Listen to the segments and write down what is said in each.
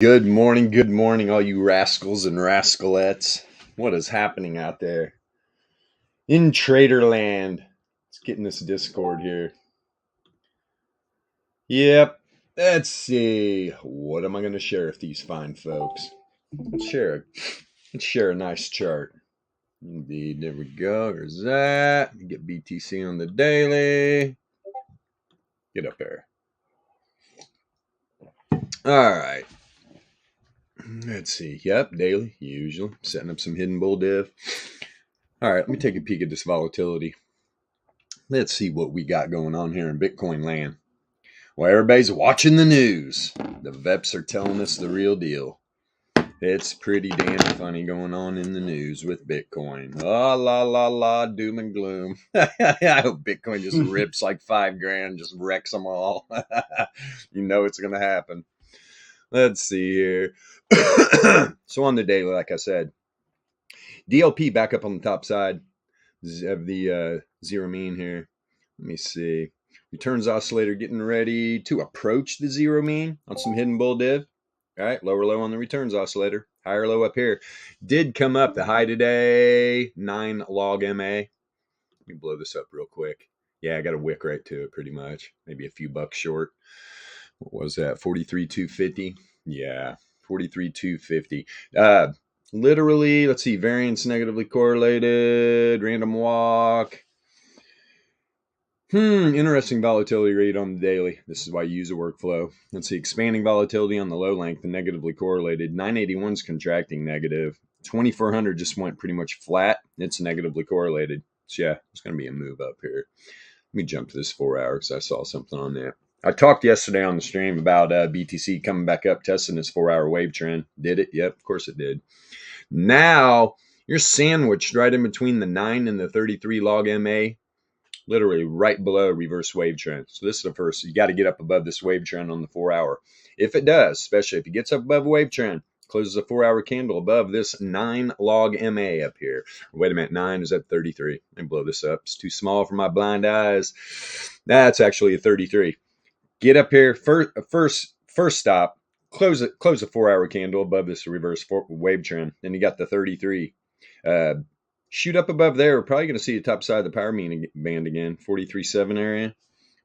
Good morning, all you rascals and rascalettes. What is happening out there in Traderland? Let's get in this Discord here. Yep. Let's see. What am I going to share with these fine folks? Let's share a nice chart. Indeed. There we go. There's that. Get BTC on the daily. Get up there. All right. Let's see. Yep, daily, usual. Setting up some hidden bull div. All right, let me take a peek at this volatility. Let's see what we got going on here in Bitcoin land. Well, everybody's watching the news. The VEPS are telling us the real deal. It's pretty damn funny going on in the news with Bitcoin. Oh, la, la, la, doom and gloom. I hope Bitcoin just rips like $5,000, just wrecks them all. You know it's going to happen. Let's see here. So on the daily, like I said, DLP back up on the top side of the zero mean here. Let me see. Returns oscillator getting ready to approach the zero mean on some hidden bull div. All right, lower low on the returns oscillator. Higher low up here. Did come up the high today, 9 log MA. Let me blow this up real quick. Yeah, I got a wick right to it pretty much. Maybe a few bucks short. What was that? 43,250. Yeah, 43,250. Literally, let's see, variance negatively correlated, random walk. Interesting volatility rate on the daily. This is why you use a workflow. Let's see, expanding volatility on the low length and negatively correlated. 981's contracting negative. 2400 just went pretty much flat. It's negatively correlated. So yeah, it's going to be a move up here. Let me jump to this 4 hour because I saw something on that. I talked yesterday on the stream about BTC coming back up, testing this 4 hour wave trend. Did it? Yep, of course it did. Now you're sandwiched right in between the 9 and the 33 log MA, literally right below reverse wave trend. So this is the first. You got to get up above this wave trend on the 4 hour. If it does, especially if it gets up above wave trend, closes a 4 hour candle above this 9 log MA up here. Wait a minute, 9 is at 33. Let me blow this up. It's too small for my blind eyes. That's actually a 33. Get up here. First stop. Close a 4 hour candle above this reverse wave trend. Then you got the 33. Shoot up above there. We're probably going to see the top side of the power mean band again. 43.7 area. Let's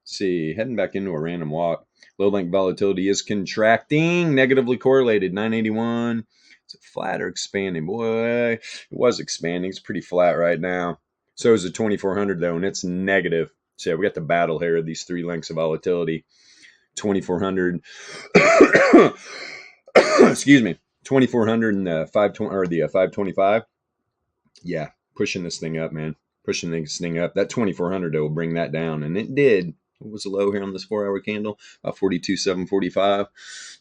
see. Heading back into a random walk. Low length volatility is contracting. Negatively correlated. 981. Is it flat or expanding? Boy, it was expanding. It's pretty flat right now. So is the 2400 though, and it's negative. So yeah, we got the battle here of these 3 lengths of volatility. 2400. Excuse me. 2400 and 520 or the 525. Yeah, pushing this thing up, man. Pushing this thing up. That 2400 will bring that down, and it did. What was the low here on this 4 hour candle? About 42,745.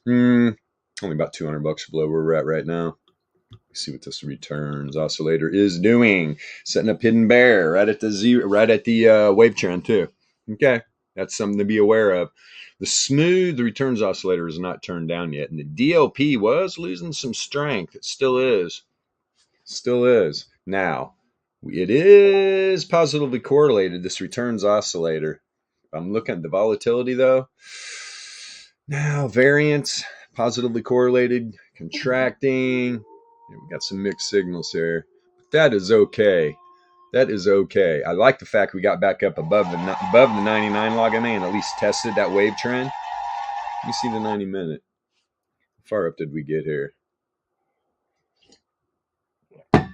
Only about $200 below where we're at right now. Let's see what this returns oscillator is doing. Setting up hidden bear right at the wave trend too. Okay, that's something to be aware of. The returns oscillator is not turned down yet, and the DLP was losing some strength. It still is. Still is. Now, it is positively correlated, this returns oscillator. I'm looking at the volatility though. Now, variance, positively correlated, contracting. Yeah, we got some mixed signals here. But that is okay. That is okay. I like the fact we got back up above the 99 log MA and at least tested that wave trend. Let me see the 90 minute. How far up did we get here? Well,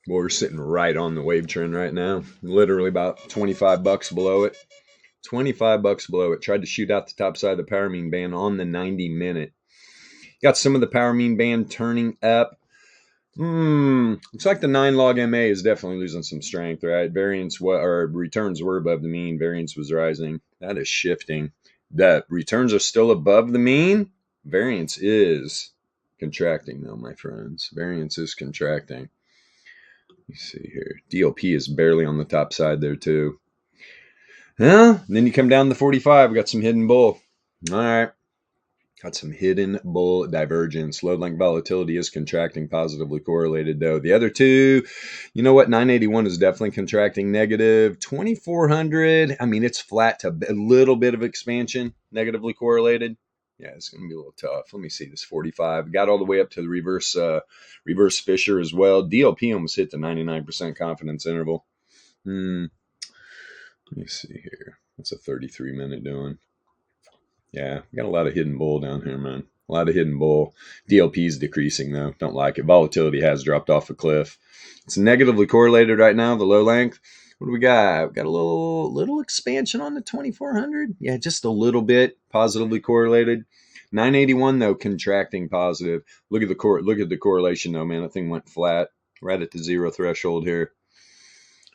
we're sitting right on the wave trend right now. Literally about $25 below it. $25 below it. Tried to shoot out the top side of the power mean band on the 90 minute. Got some of the power mean band turning up. Looks like the 9 log MA is definitely losing some strength, right? Returns were above the mean. Variance was rising. That is shifting. The returns are still above the mean. Variance is contracting, though, my friends. Variance is contracting. Let me see here. DLP is barely on the top side there, too. Well, then you come down to 45. We got some hidden bull. All right. Got some hidden bull divergence. Low length volatility is contracting, positively correlated though. The other two, you know what? 981 is definitely contracting negative. 2400, I mean, it's flat to a little bit of expansion, negatively correlated. Yeah, it's going to be a little tough. Let me see this 45. Got all the way up to the reverse Fisher as well. DLP almost hit the 99% confidence interval. Let me see here. What's a 33-minute doing? Yeah, got a lot of hidden bull down here, man. A lot of hidden bull. DLP is decreasing, though. Don't like it. Volatility has dropped off a cliff. It's negatively correlated right now, the low length. What do we got? We've got a little expansion on the 2400. Yeah, just a little bit positively correlated. 981 though, contracting positive. Look at the correlation though, man. That thing went flat right at the zero threshold here.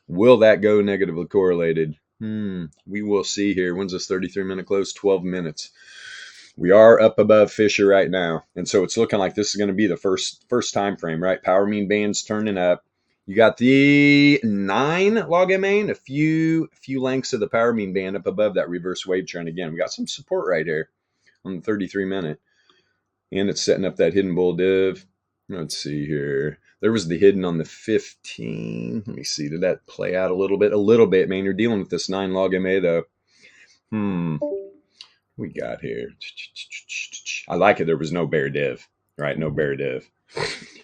Will that go negatively correlated? We will see here. When's this 33-minute close? 12 minutes. We are up above Fisher right now, and so it's looking like this is going to be the first time frame, right? Power mean band's turning up. You got the 9 log MA and a few lengths of the power mean band up above that reverse wave trend again. We got some support right here on the 33-minute, and it's setting up that hidden bull div. Let's see here. There was the hidden on the 15. Let me see. Did that play out a little bit? A little bit, man. You're dealing with this 9 log MA though. We got here. I like it. There was no bear div, right? No bear div.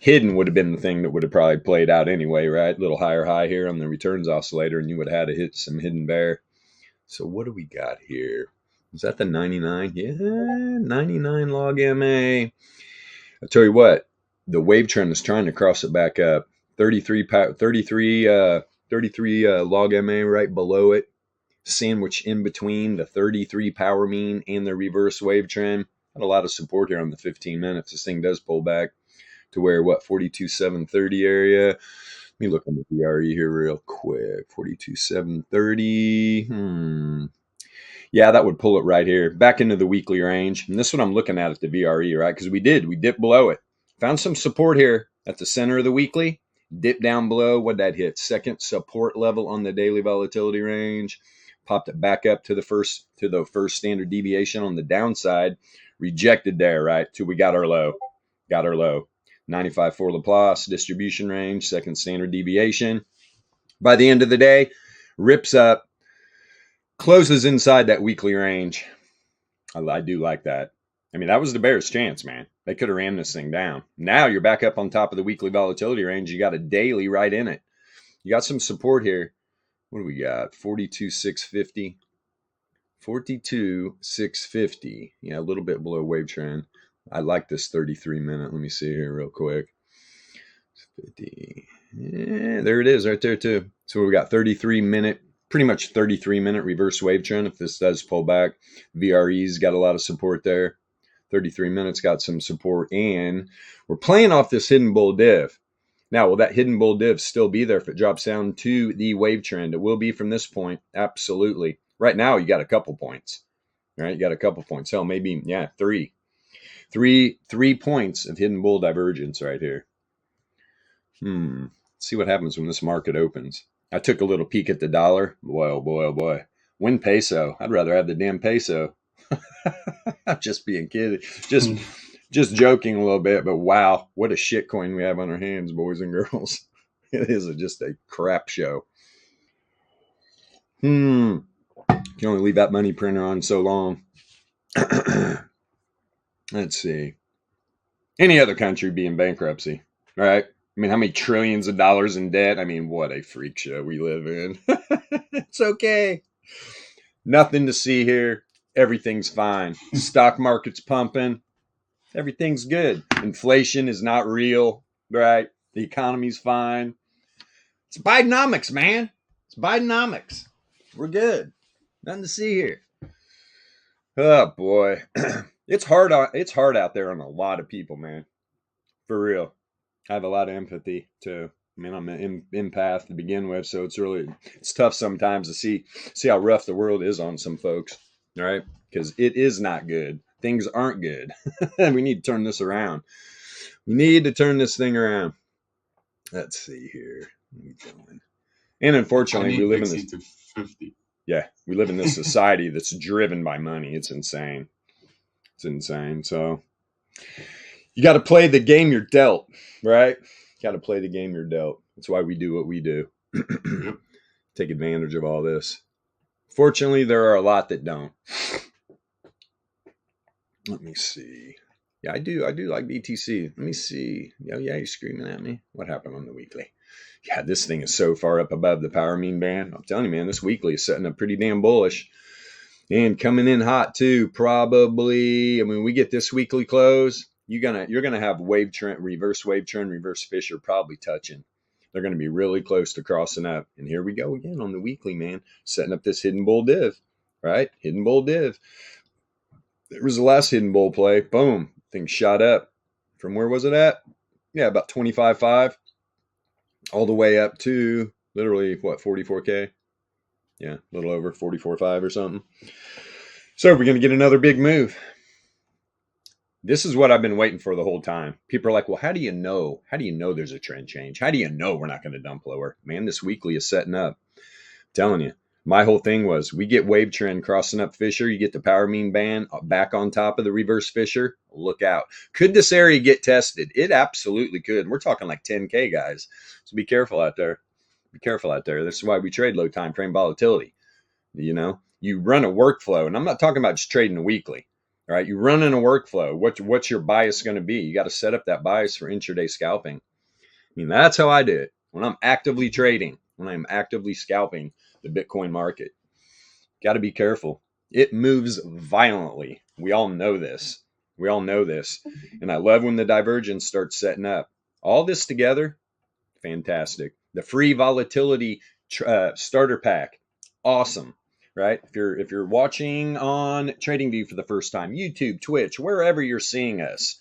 Hidden would have been the thing that would have probably played out anyway, right? A little higher high here on the returns oscillator, and you would have had to hit some hidden bear. So what do we got here? Is that the 99? Yeah, 99 log MA. I'll tell you what, the wave trend is trying to cross it back up. 33 log MA right below it. Sandwich in between the 33 power mean and the reverse wave trend. Had a lot of support here on the 15 minutes. This thing does pull back to where, 42,730 area. Let me look on the VRE here real quick. 42,730. Yeah, that would pull it right here back into the weekly range. And this is what I'm looking at the VRE, right? Because we dipped below it. Found some support here at the center of the weekly. Dipped down below. What'd that hit? Second support level on the daily volatility range. Popped it back up to the first standard deviation on the downside. Rejected there, right? Till we got our low. 95 for Laplace distribution range, second standard deviation. By the end of the day, rips up, closes inside that weekly range. I do like that. I mean, that was the bear's chance, man. They could have ran this thing down. Now you're back up on top of the weekly volatility range. You got a daily right in it. You got some support here. What do we got? 42,650. 42,650. Yeah, a little bit below wave trend. I like this 33-minute. Let me see here real quick. 50. Yeah, there it is right there too. So we got 33-minute, pretty much 33-minute reverse wave trend. If this does pull back, VRE's got a lot of support there. 33 minutes got some support, and we're playing off this hidden bull div. Now, will that hidden bull div still be there if it drops down to the wave trend? It will be from this point. Absolutely. Right now, you got a couple points. Right? You got a couple points. Hell, maybe, three. Three points of hidden bull divergence right here. Let's see what happens when this market opens. I took a little peek at the dollar. Boy, oh boy, oh boy. Win peso. I'd rather have the damn peso. I'm just being kidding. Just joking a little bit, but wow, what a shit coin we have on our hands, boys and girls. It is just a crap show. You can only leave that money printer on so long. Let's see. Any other country be in bankruptcy, right? I mean, how many trillions of dollars in debt? I mean, what a freak show we live in. It's okay. Nothing to see here. Everything's fine. Stock market's pumping. Everything's good. Inflation is not real, right? The economy's fine. It's Bidenomics, man. It's Bidenomics. We're good. Nothing to see here. Oh, boy. It's hard out there on a lot of people, man. For real. I have a lot of empathy, too. I mean, I'm an empath to begin with, so it's tough sometimes to see how rough the world is on some folks, right? Because it is not good. Things aren't good. We need to turn this around. We need to turn this thing around. Let's see here. What are we doing? And unfortunately, we live in this. 50. Yeah, we live in this society that's driven by money. It's insane. It's insane. So you got to play the game you're dealt, right? You got to play the game you're dealt. That's why we do what we do. Take advantage of all this. Fortunately, there are a lot that don't. Let me see. Yeah, I do like BTC. Let me see. Yeah, you're screaming at me. What happened on the weekly? Yeah, this thing is so far up above the power mean band. I'm telling you, man, this weekly is setting up pretty damn bullish. And coming in hot too, probably. I mean, we get this weekly close, you're gonna have wave trend, reverse Fisher probably touching. They're gonna be really close to crossing up. And here we go again on the weekly, man, setting up this hidden bull div, right? Hidden bull div. There was the last hidden bull play. Boom, thing shot up from where was it at? Yeah, about 25.5, all the way up to literally what 44K. Yeah, a little over 44.5 or something. So we're going to get another big move. This is what I've been waiting for the whole time. People are like, well, how do you know? How do you know there's a trend change? How do you know we're not going to dump lower? Man, this weekly is setting up. I'm telling you. My whole thing was we get wave trend crossing up Fisher. You get the power mean band back on top of the reverse Fisher. Look out. Could this area get tested? It absolutely could. We're talking like 10K, guys. So be careful out there. Be careful out there. This is why we trade low time frame volatility. You know, you run a workflow, and I'm not talking about just trading a weekly. All right, you run in a workflow. What's your bias going to be? You got to set up that bias for intraday scalping. I mean, that's how I do it. When I'm actively trading, when I'm actively scalping the Bitcoin market, got to be careful. It moves violently. We all know this. We all know this. And I love when the divergence starts setting up. All this together, fantastic. The free volatility starter pack, awesome. Right? If you're watching on TradingView for the first time, YouTube, Twitch, wherever you're seeing us,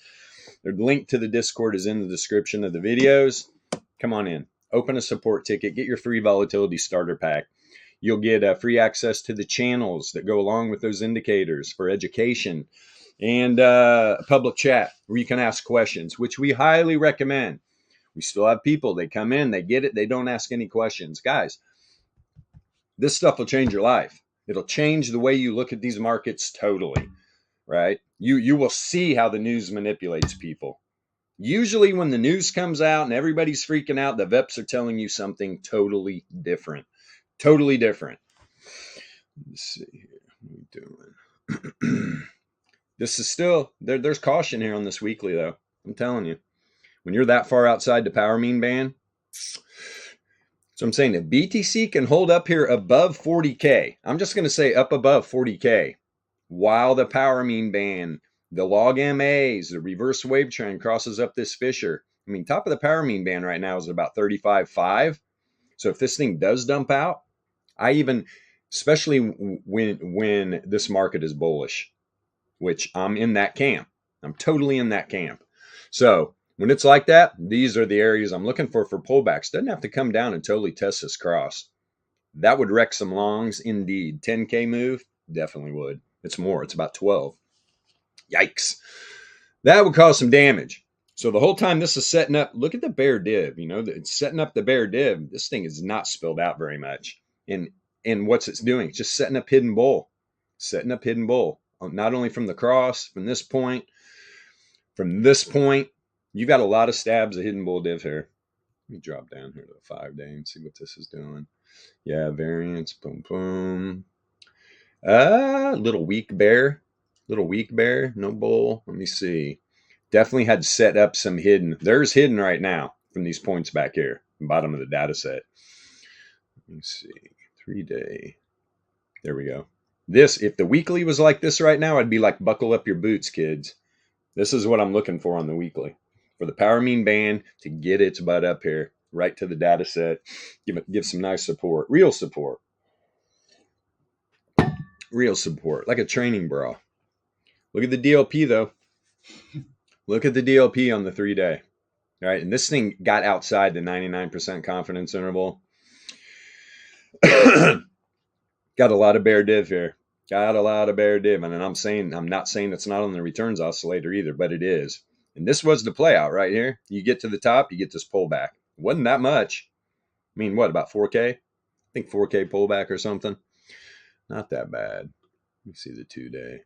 the link to the Discord is in the description of the videos. Come on in, open a support ticket, get your free volatility starter pack. You'll get free access to the channels that go along with those indicators for education, and a public chat where you can ask questions, which we highly recommend. We still have people, they come in, they get it, they don't ask any questions. Guys, this stuff will change your life. It'll change the way you look at these markets totally, right? You will see how the news manipulates people. Usually when the news comes out and everybody's freaking out, the VEPS are telling you something totally different. Totally different. Let's see here. What are we doing? This is still, there's caution here on this weekly though. I'm telling you. When you're that far outside the power mean band, so I'm saying if BTC can hold up here above 40K, I'm just going to say up above 40K, while the power mean band, the log MAs, the reverse wave trend crosses up this Fisher. I mean, top of the power mean band right now is about 35.5. So if this thing does dump out, especially when this market is bullish, which I'm in that camp. I'm totally in that camp. So when it's like that, these are the areas I'm looking for pullbacks. Doesn't have to come down and totally test this cross. That would wreck some longs indeed. 10K move, definitely would. It's more, it's about 12. Yikes. That would cause some damage. So the whole time this is setting up, look at the bear div. You know, it's setting up the bear div. This thing is not spilled out very much. And what's it's doing? It's just setting up hidden bull. Setting up hidden bull. Not only from the cross, from this point, you've got a lot of stabs of hidden bull div here. Let me drop down here to the 5-day and see what this is doing. Yeah, variance, boom, boom. Little weak bear, no bull. Let me see. Definitely had set up some hidden. There's hidden right now from these points back here, bottom of the data set. Let me see, 3-day. There we go. If the weekly was like this right now, I'd be like, buckle up your boots, kids. This is what I'm looking for on the weekly. For the power mean band to get its butt up here, right to the data set, give some nice support, real support, like a training bra. Look at the DLP though. Look at the DLP on the 3-day. All right, and this thing got outside the 99% confidence interval. Got a lot of bear div here. Got a lot of bear div, and I'm not saying it's not on the returns oscillator either, but it is. And this was the play out right here. You get to the top, you get this pullback. It wasn't that much. I mean, what, about 4K? I think 4K pullback or something. Not that bad. Let me see the 2-day.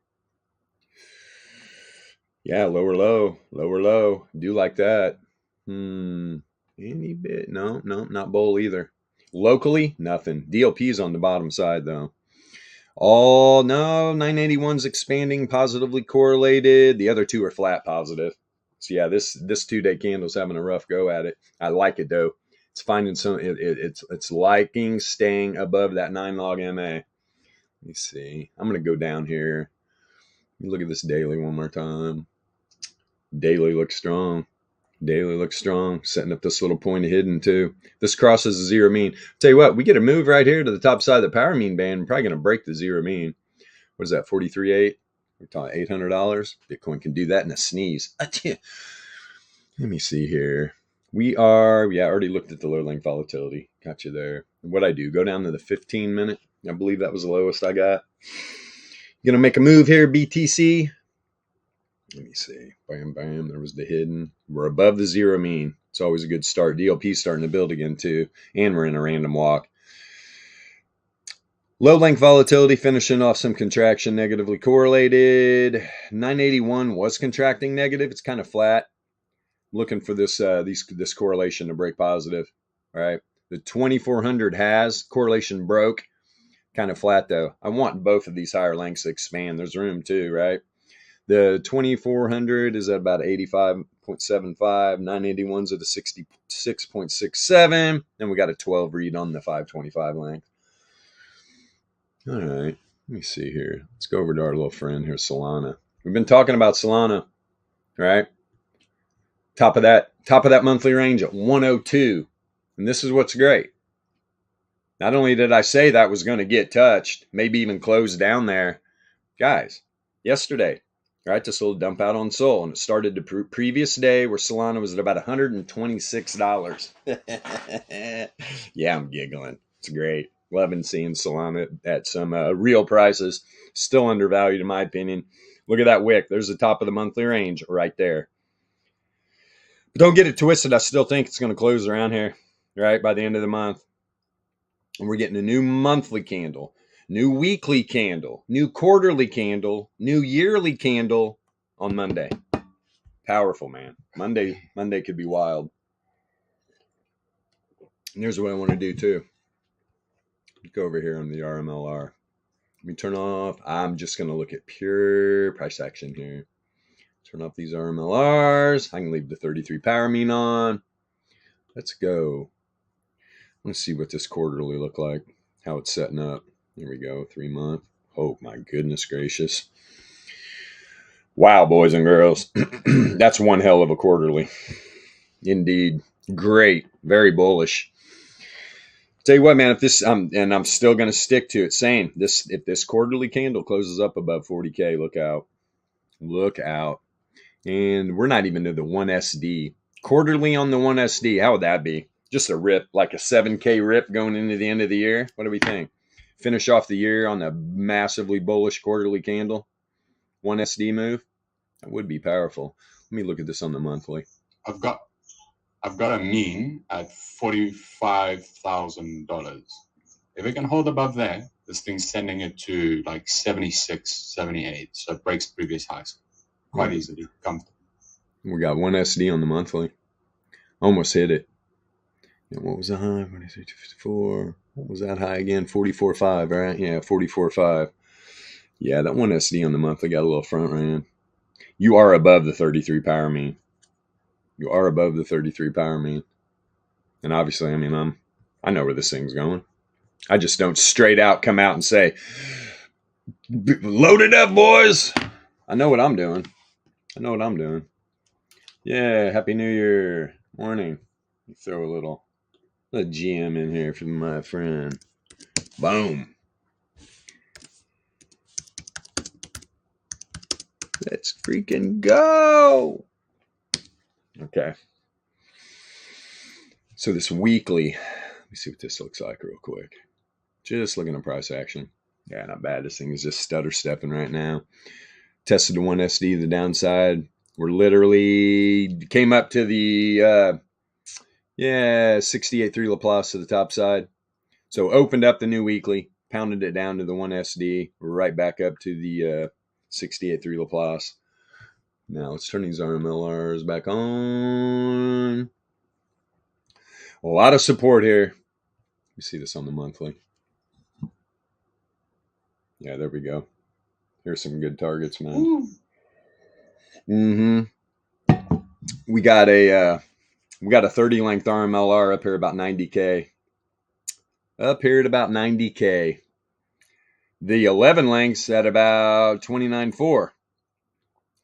Yeah, lower low. Do like that. Any bit. No, not bull either. Locally, nothing. DLP's on the bottom side though. Oh, no, 981's expanding, positively correlated. The other two are flat positive. So yeah, this 2-day candle's having a rough go at it. I like it though. It's finding some. It's liking staying above that 9 log MA. Let me see. I'm gonna go down here. Look at this daily one more time. Daily looks strong. Daily looks strong. Setting up this little point of hidden too. This crosses the zero mean. Tell you what, we get a move right here to the top side of the power mean band. We're probably gonna break the zero mean. What is that? 43.8. We're talking $800. Bitcoin can do that in a sneeze. Let me see here. We are, I already looked at the low length volatility. Got you there. What I do? Go down to the 15 minute. I believe that was the lowest I got. Gonna make a move here, BTC. Let me see. Bam, bam. There was the hidden. We're above the zero mean. It's always a good start. DLP's starting to build again too. And we're in a random walk. Low length volatility finishing off some contraction, negatively correlated. 981 was contracting negative. It's kind of flat. Looking for this correlation to break positive. All right. The 2400 has correlation broke. Kind of flat though. I want both of these higher lengths to expand. There's room too, right? The 2400 is at about 85.75. 981's at a 66.67. And we got a 12 read on the 525 length. All right. Let me see here. Let's go over to our little friend here, Solana. We've been talking about Solana, right? Top of that monthly range at 102. And this is what's great. Not only did I say that was going to get touched, maybe even close down there, guys, yesterday, right, this little dump out on Sol, and it started the previous day where Solana was at about $126. Yeah, I'm giggling. It's great. Loving seeing Solana at some real prices. Still undervalued in my opinion. Look at that wick. There's the top of the monthly range right there. But don't get it twisted. I still think it's going to close around here, right, by the end of the month. And we're getting a new monthly candle, new weekly candle, new quarterly candle, new yearly candle on Monday. Powerful, man. Monday could be wild. And here's what I want to do too. Go over here on the RMLR. Let me turn off. I'm just going to look at pure price action here. Turn off these RMLRs. I can leave the 33 power mean on. Let's go. Let's see what this quarterly look like, how it's setting up. There we go, 3 month. Oh my goodness gracious. Wow, boys and girls. That's one hell of a quarterly. Indeed. Great. Very bullish. Tell you what, man, if this, and I'm still going to stick to it, saying this, if this quarterly candle closes up above 40K, look out. Look out. And we're not even to the 1SD. Quarterly on the 1SD, how would that be? Just a rip, like a 7K rip going into the end of the year. What do we think? Finish off the year on a massively bullish quarterly candle. 1SD move. That would be powerful. Let me look at this on the monthly. I've got a mean at $45,000. If it can hold above there, this thing's sending it to like 76, 78. So it breaks previous highs quite easily, comfortably. We got 1SD on the monthly. Almost hit it. What was the high? 43.54. What was that high again? 44.5, right? Yeah, 44.5. Yeah, that 1SD on the monthly got a little front ran. You are above the 33 power mean. You are above the 33 power mean. And obviously, I mean, I know where this thing's going. I just don't straight out come out and say, load it up, boys. I know what I'm doing. Yeah, Happy New Year. Morning. Throw a little GM in here for my friend. Boom. Let's freaking go. Okay. So this weekly, let me see what this looks like real quick. Just looking at price action. Yeah, not bad. This thing is just stutter stepping right now. Tested the 1SD, the downside. We're literally came up to the 68.3 Laplace to the top side. So opened up the new weekly, pounded it down to the 1SD. We're right back up to the 68.3 Laplace. Now let's turn these RMLRs back on. A lot of support here. You see this on the monthly. Yeah, there we go. Here's some good targets, man. We got a 30 length RMLR up here about 90K. Up here at about 90K. The 11 lengths at about 29.4.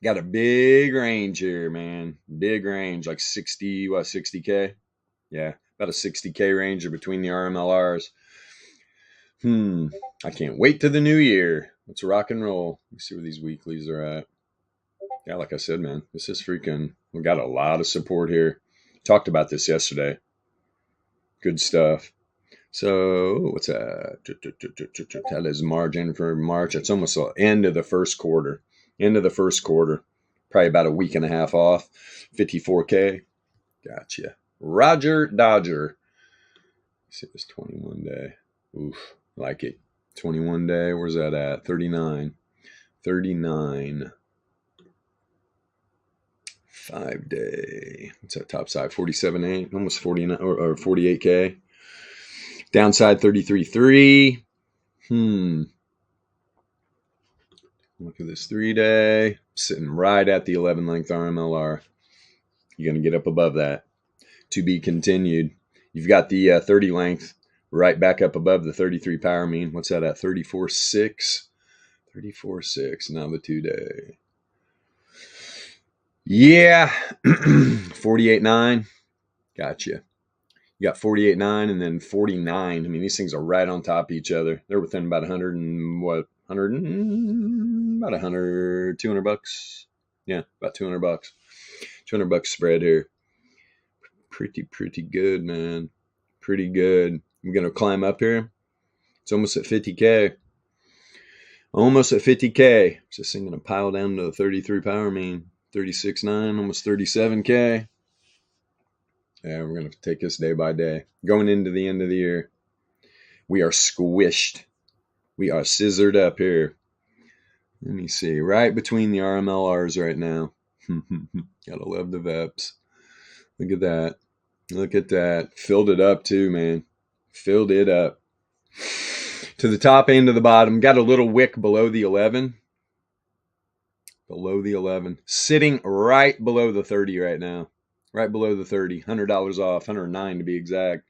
Got a big range here, man. Big range, like 60K? Yeah, about a 60K range or between the RMLRs. I can't wait to the new year. Let's rock and roll. Let's see where these weeklies are at. Yeah, like I said, man, this is freaking, we got a lot of support here. Talked about this yesterday. Good stuff. So what's that? That is margin for March. It's almost the end of the first quarter. Probably about a week and a half off. 54K. Gotcha. Roger Dodger. Let's see, it was 21 day. Oof, like it. 21 day. Where's that at? 39. 5 day. What's that top side? 47.8. Almost 49 or 48K. Downside 33.3. Look at this 3 day. Sitting right at the 11 length RMLR. You're going to get up above that. To be continued. You've got the 30 length right back up above the 33 power mean. What's that at? 34.6. 34.6. Now the 2 day. Yeah. 48.9. Gotcha. You got 48.9 and then 49. I mean, these things are right on top of each other. They're within about 100 and what? 100 and about 100, 200 bucks. Yeah, about 200 bucks. 200 bucks spread here. Pretty good, man. Pretty good. I'm going to climb up here. It's almost at 50K. Almost at 50K. Is this thing going to pile down to the 33 power mean? 36.9, almost 37K. Yeah, we're going to take this day by day. Going into the end of the year. We are squished. We are scissored up here. Let me see. Right between the RMLRs right now. Gotta love the VEPS. Look at that. Look at that. Filled it up too, man. Filled it up. To the top and to the bottom. Got a little wick below the 11. Below the 11. Sitting right below the 30 right now. Right below the 30. $100 off. 109 to be exact.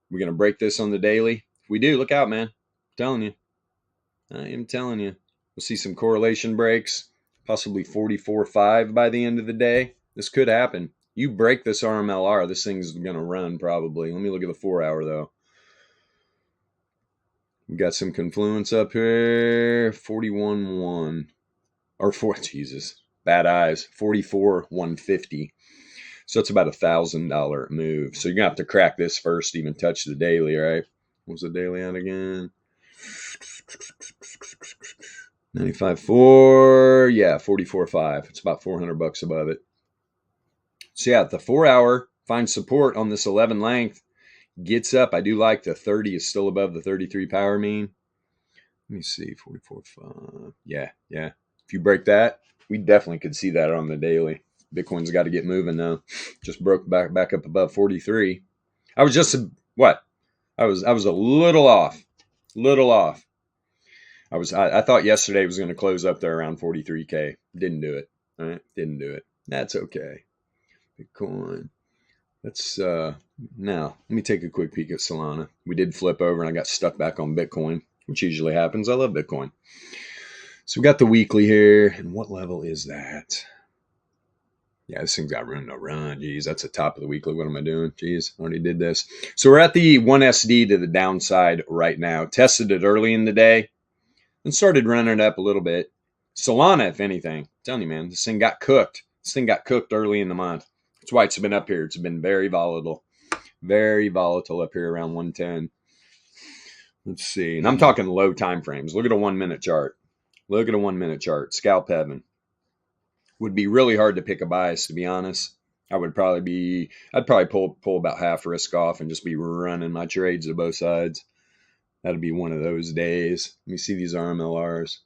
We're going to break this on the daily. If we do, look out, man. I'm telling you. I am telling you. We'll see some correlation breaks. Possibly 44.5 by the end of the day. This could happen. You break this RMLR, this thing's going to run probably. Let me look at the 4 hour though. We got some confluence up here. 41.1. Or 4. Jesus. Bad eyes. 44.150. So it's about $1,000 move. So you're going to have to crack this first to even touch the daily, right? What was the daily at again? 95.4. Yeah, 44.5. It's about 400 bucks above it. So yeah, the 4 hour finds support on this 11 length. Gets up. I do like the 30 is still above the 33 power mean. Let me see. 44.5. Yeah. If you break that, we definitely could see that on the daily. Bitcoin's got to get moving now. Just broke back up above 43. I was just what? I was a little off. I thought yesterday was going to close up there around 43K. Didn't do it. All right, didn't do it. That's okay. Bitcoin. Let's now let me take a quick peek at Solana. We did flip over and I got stuck back on Bitcoin, which usually happens. I love Bitcoin. So we got the weekly here, and what level is that? Yeah, this thing's got room to run. Jeez, that's the top of the weekly. What am I doing? Jeez, already did this. So we're at the 1SD to the downside right now. Tested it early in the day and started running it up a little bit. Solana, if anything, I'm telling you, man, this thing got cooked. This thing got cooked early in the month. That's why it's been up here. It's been very volatile. Very volatile up here around 110. Let's see. And I'm talking low time frames. Look at a 1 minute chart. Look at a 1 minute chart. Scalp heaven. Would be really hard to pick a bias, to be honest. I'd probably pull about half risk off and just be running my trades to both sides. That'd be one of those days. Let me see these RMLRs.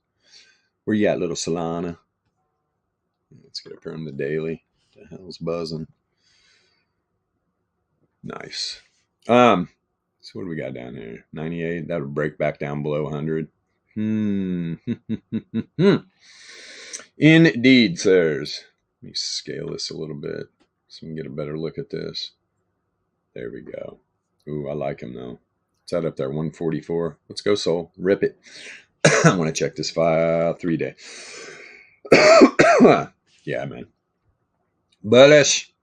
Where you at, little Solana? Let's get up here on the daily. What the hell's buzzing? Nice. So what do we got down here? 98. That would break back down below 100. Indeed, sirs. Let me scale this a little bit so we can get a better look at this. There we go. Ooh, I like him though. It's that up there, 144. Let's go, Sol. Rip it. I want to check this file 3-day. Yeah, man. Bullish.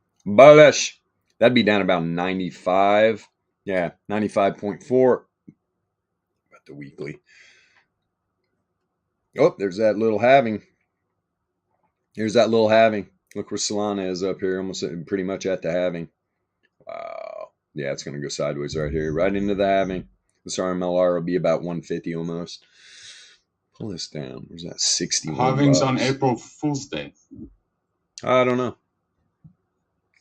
That'd be down about 95. Yeah, 95.4. About the weekly. Oh, there's that little halving. Look where Solana is up here, almost pretty much at the halving. Wow. Yeah, it's going to go sideways right here, right into the halving. This RMLR will be about 150 almost. Pull this down. Where's that? 61 Halving's bucks. on April Fool's Day. I don't know.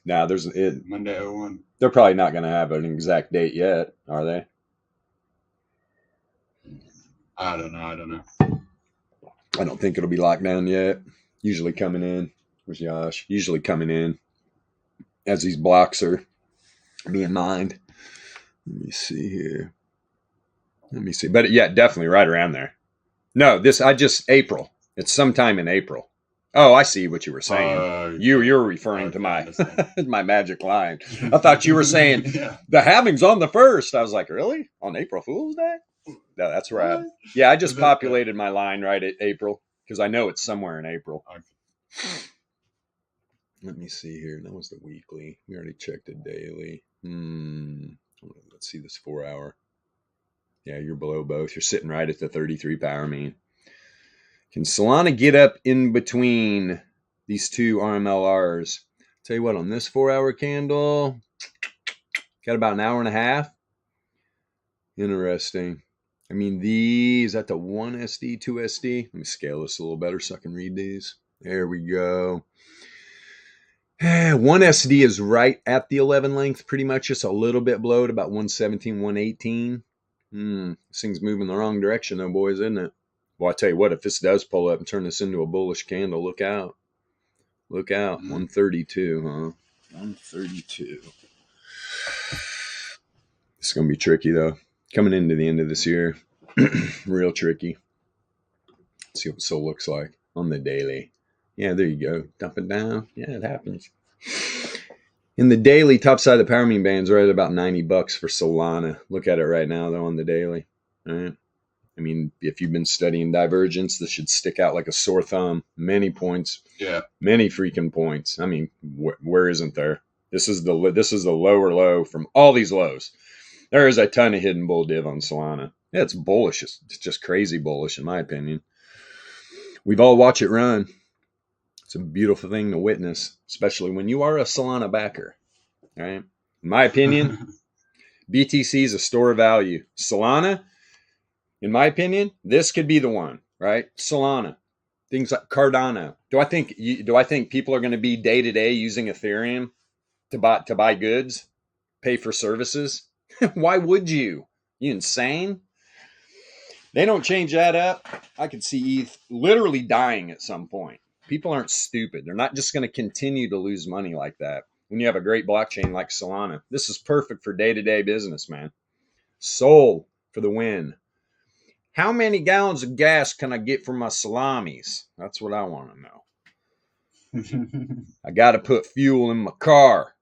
Nah, there's it. Monday 01. They're probably not going to have an exact date yet, are they? I don't know. I don't think it'll be locked down yet. Usually coming in. Where's Josh? Usually coming in as these blocks are being mined. Let me see here. But yeah, definitely right around there. No, April. It's sometime in April. Oh, I see what you were saying. You're referring to my my magic line. I thought you were saying the halving's on the 1st. I was like, really? On April Fool's Day? No, that's right. Yeah, I just populated my line right at April because I know it's somewhere in April. Okay. Let me see here. That was the weekly. We already checked the daily. Let's see this 4-hour. Yeah, you're below both. You're sitting right at the 33 power mean. Can Solana get up in between these two RMLRs? Tell you what, on this 4-hour candle, got about an hour and a half. Interesting. I mean, is that the 1 SD, 2 SD? Let me scale this a little better so I can read these. There we go. 1 SD is right at the 11 length, pretty much just a little bit below at about 117, 118. This thing's moving the wrong direction though, boys, isn't it? Well, I tell you what, if this does pull up and turn this into a bullish candle, look out. 132, huh? 132. It's going to be tricky though. Coming into the end of this year. Real tricky. Let's see what Sol looks like on the daily. Yeah, there you go. Dump it down. Yeah, it happens. In the daily, top side of the power mean band's right at about 90 bucks for Solana. Look at it right now, though, on the daily. All right. I mean, if you've been studying divergence, this should stick out like a sore thumb. Many points. Yeah. Many freaking points. I mean, where isn't there? This is the lower low from all these lows. There is a ton of hidden bull div on Solana. Yeah, it's bullish. It's just crazy bullish, in my opinion. We've all watched it run. It's a beautiful thing to witness, especially when you are a Solana backer. All right. In my opinion, BTC is a store of value. Solana, in my opinion, this could be the one, right? Solana, things like Cardano. Do I think people are going to be day to day using Ethereum to buy goods, pay for services? Why would you? You insane? They don't change that up. I could see ETH literally dying at some point. People aren't stupid. They're not just going to continue to lose money like that. When you have a great blockchain like Solana, this is perfect for day-to-day business, man. Sol for the win. How many gallons of gas can I get for my salamis? That's what I want to know. I got to put fuel in my car.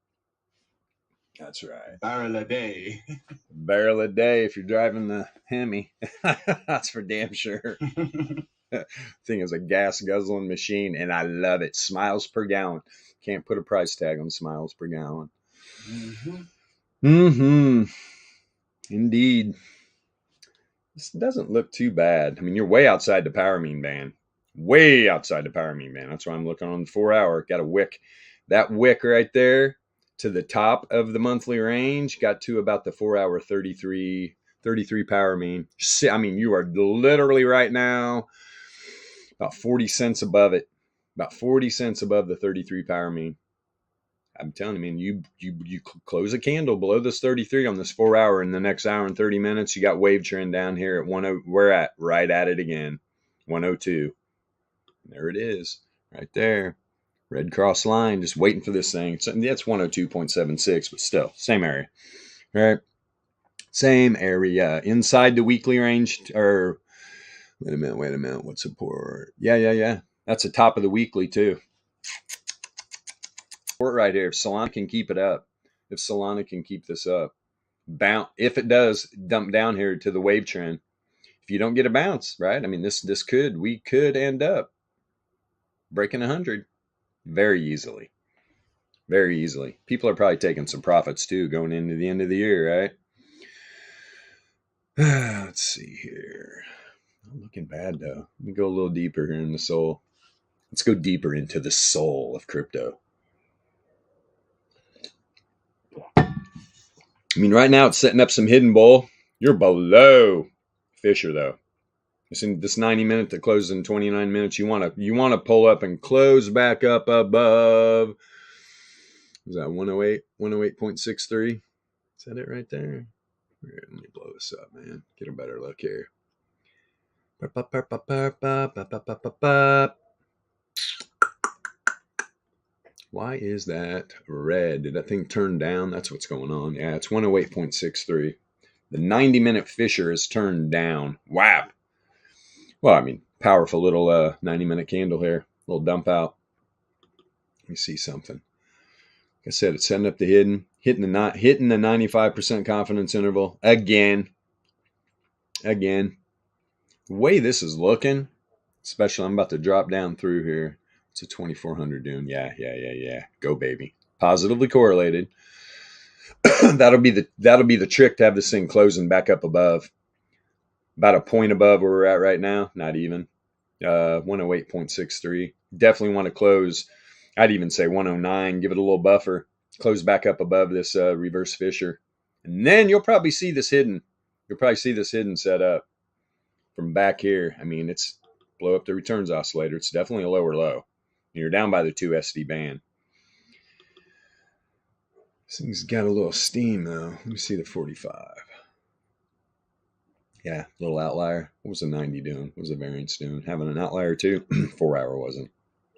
That's right. Barrel a day. Barrel a day if you're driving the Hemi. That's for damn sure. Thing is a gas guzzling machine, and I love it. Smiles per gallon. Can't put a price tag on smiles per gallon. Indeed. This doesn't look too bad. I mean, you're way outside the power mean band. Way outside the power mean band. That's why I'm looking on the 4-hour. Got a wick. That wick right there to the top of the monthly range got to about the 4-hour 33 power mean. I mean, you are literally right now about 40 cents above it. About 40 cents above the 33 power mean. I'm telling you, man, you close a candle below this 33 on this 4-hour in the next hour and 30 minutes. You got wave trend down here at 10. We're at right at it again, 102. There it is, right there. Red cross line, just waiting for this thing. That's 102.76, but still, same area. All right, same area inside the weekly range or Wait a minute. What support? Yeah. That's the top of the weekly too. Support right here. If Solana can keep it up, if Solana can keep this up, if it does dump down here to the wave trend, if you don't get a bounce, right? I mean, we could end up breaking 100 very easily. Very easily. People are probably taking some profits too going into the end of the year, right? Let's see here. Not looking bad though. Let me go a little deeper here in the soul. Let's go deeper into the soul of crypto. I mean, right now it's setting up some hidden bull. You're below Fisher though. This 90 minute that closes in 29 minutes. You want to pull up and close back up above. Is that 108? 108.63? Is that it right there? Let me blow this up, man. Get a better look here. Why is that red? Did that thing turn down? That's what's going on. Yeah, it's 108.63. The 90 minute Fisher is turned down. Wow. Well, I mean, powerful little 90 minute candle here. Little dump out. Let me see something. Like I said, it's setting up the hitting the 95% confidence interval again. The way this is looking, especially I'm about to drop down through here. It's a 2400 doing. Yeah. Go baby. Positively correlated. that'll be the trick to have this thing closing back up above. About a point above where we're at right now. Not even. 108.63. Definitely want to close. I'd even say 109. Give it a little buffer. Close back up above this reverse Fisher. And then you'll probably see this hidden. You'll probably see this hidden set up from back here. I mean, it's blow up the returns oscillator. It's definitely a lower low. You're down by the 2 SD band. This thing's got a little steam though. Let me see the 45. Yeah, little outlier. What was the 90 doing? What was the variance doing? Having an outlier too? 4 hour wasn't.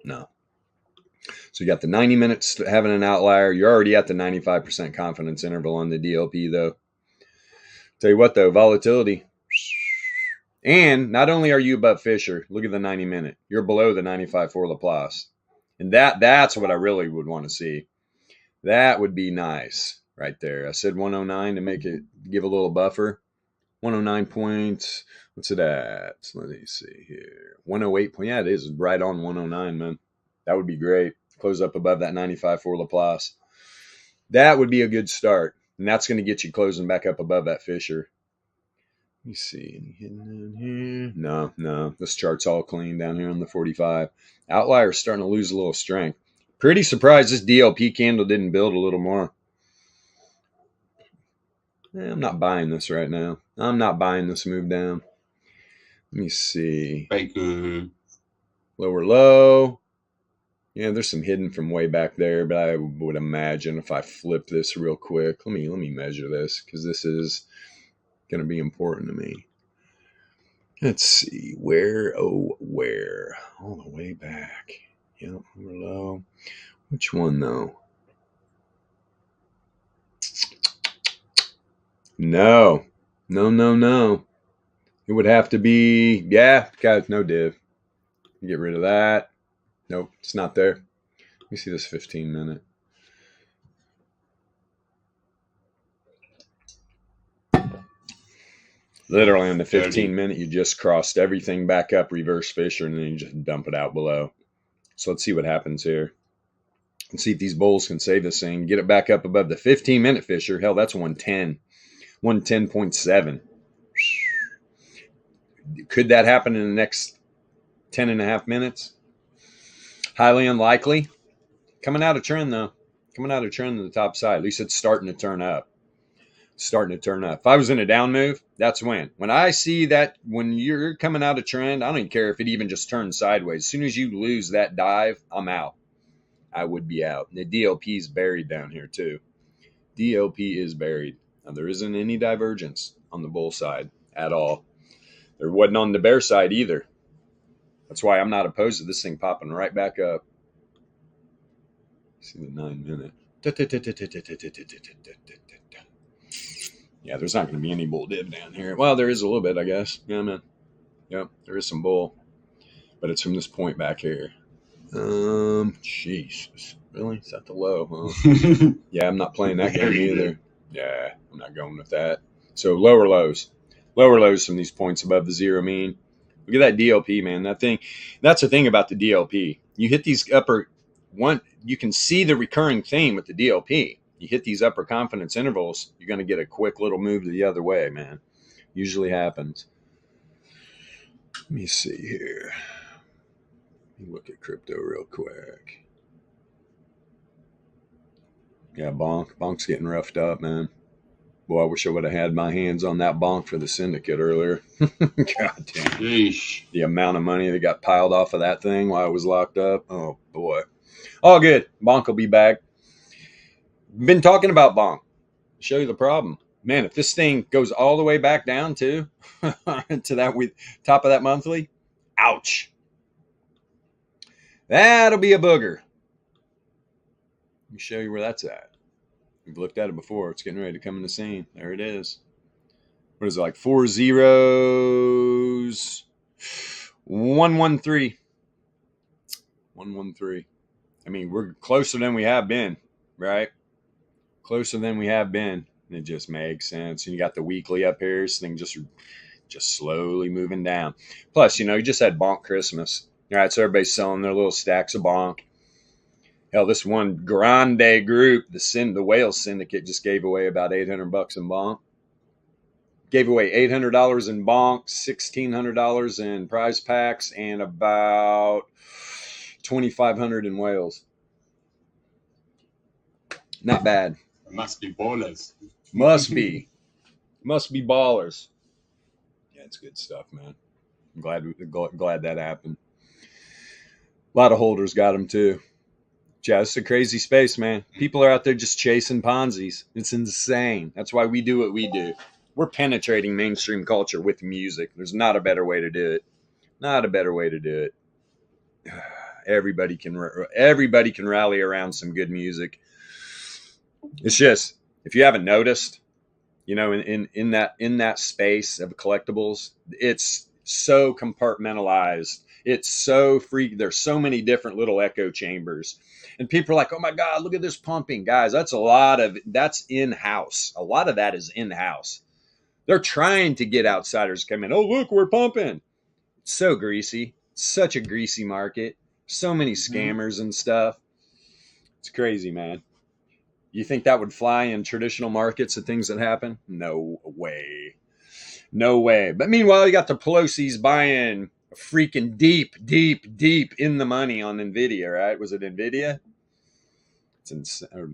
No. So you got the 90 minutes having an outlier. You're already at the 95% confidence interval on the DLP though. Tell you what though, volatility. And not only are you above Fisher, look at the 90 minute. You're below the 95 for Laplace. And that's what I really would want to see. That would be nice right there. I said 109 to make it give a little buffer. 109 points. What's it at? Let me see here. 108 point. Yeah, it is right on 109, man. That would be great. Close up above that 95 for Laplace. That would be a good start. And that's going to get you closing back up above that Fisher. Let me see. Any hidden down here? No. This chart's all clean down here on the 45. Outlier's starting to lose a little strength. Pretty surprised this DLP candle didn't build a little more. I'm not buying this right now. I'm not buying this move down. Let me see. Lower low. Yeah, there's some hidden from way back there, but I would imagine if I flip this real quick. Let me measure this because this is going to be important to me. Let's see. Where? All the way back. Yep, lower low. Which one though? No. It would have to be, guys, no div. Get rid of that. Nope, it's not there. Let me see this 15 minute. Literally on the 15 minute, you just crossed everything back up, reverse Fisher, and then you just dump it out below. So let's see what happens here. Let's see if these bulls can save this thing. Get it back up above the 15 minute Fisher. Hell, that's 110. 110.7. Could that happen in the next 10 and a half minutes? Highly unlikely. Coming out of trend, though. Coming out of trend to the top side. At least it's starting to turn up. If I was in a down move, that's when. When I see that, when you're coming out of trend, I don't even care if it even just turns sideways. As soon as you lose that dive, I'm out. I would be out. The DLP is buried down here, too. DLP is buried. Now, there isn't any divergence on the bull side at all. There wasn't on the bear side either. That's why I'm not opposed to this thing popping right back up. See the 9 minute. Yeah, there's not going to be any bull div down here. Well, there is a little bit, I guess. Yeah, man. Yep, there is some bull, but it's from this point back here. Jesus, really? Is that the low? Huh? Yeah, I'm not playing that game either. Yeah, I'm not going with that. So lower lows from these points above the zero mean. Look at that DLP, man. That's the thing about the DLP. You hit these upper one, you can see the recurring theme with the DLP. You hit these upper confidence intervals, you're going to get a quick little move to the other way, man. Usually happens. Let me see here. Let me look at crypto real quick. Yeah, Bonk's getting roughed up, man. Boy, I wish I would have had my hands on that bonk for the syndicate earlier. God damn. Yeesh. The amount of money that got piled off of that thing while I was locked up. Oh, boy. All good. Bonk will be back. Been talking about bonk. Show you the problem. Man, if this thing goes all the way back down to that with top of that monthly, ouch. That'll be a booger. Let me show you where that's at. We've looked at it before. It's getting ready to come in the scene. There it is. What is it, like 4 zeros? 113. 113. I mean, we're closer than we have been, right? Closer than we have been. It just makes sense. And you got the weekly up here. This thing just slowly moving down. Plus, you just had Bonk Christmas. All right, so everybody's selling their little stacks of Bonk. Hell, this one grande group, the Whales Syndicate, just gave away about $800 in Bonk. Gave away $800 in Bonk, $1,600 in prize packs, and about $2,500 in Whales. Not bad. It must be ballers. Must be ballers. Yeah, it's good stuff, man. I'm glad that happened. A lot of holders got them too. Yeah, it's a crazy space, man. People are out there just chasing Ponzi's. It's insane. That's why we do what we do. We're penetrating mainstream culture with music. There's not a better way to do it. Not a better way to do it. Everybody can rally around some good music. It's just, if you haven't noticed, in that space of collectibles, it's so compartmentalized. It's so free. There's so many different little echo chambers. And people are like, oh my God, look at this pumping. Guys, that's in-house. A lot of that is in-house. They're trying to get outsiders to come in. Oh, look, we're pumping. It's so greasy. Such a greasy market. So many scammers and stuff. It's crazy, man. You think that would fly in traditional markets and things that happen? No way. No way. But meanwhile, you got the Pelosi's buying freaking deep in the money on NVIDIA, right? Was it NVIDIA?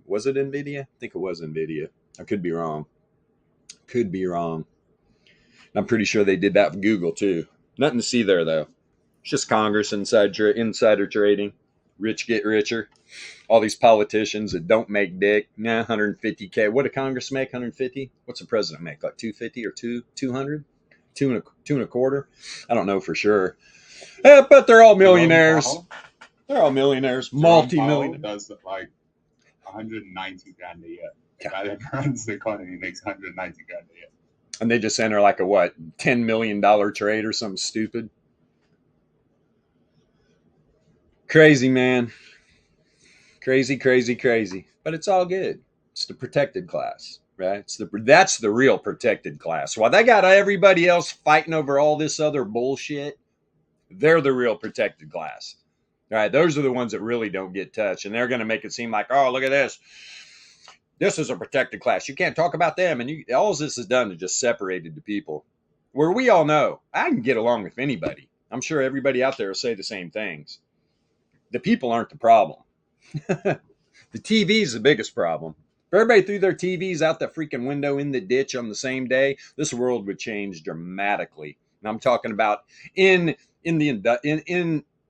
Was it NVIDIA? I think it was NVIDIA. I could be wrong. I'm pretty sure they did that with Google too. Nothing to see there though. It's just Congress insider trading. Rich get richer. All these politicians that don't make dick. 150K. What did Congress make? 150? What's the president make? Like 250 or 200? Two and a quarter? I don't know for sure. But they're all millionaires. They're all millionaires. Multi-millionaires. Does like 190 grand a year. The guy that runs the economy makes 190 grand a year. And they just enter like a what? $10 million trade or something stupid. Crazy, man. Crazy. But it's all good. It's the protected class, right? That's the real protected class. While they got everybody else fighting over all this other bullshit, they're the real protected class. All right, those are the ones that really don't get touched. And they're going to make it seem like, oh, look at this. This is a protected class. You can't talk about them. And all this is done to just separated the people. Where we all know, I can get along with anybody. I'm sure everybody out there will say the same things. The people aren't the problem. The TV is the biggest problem. If everybody threw their TVs out the freaking window in the ditch on the same day, this world would change dramatically. And I'm talking about in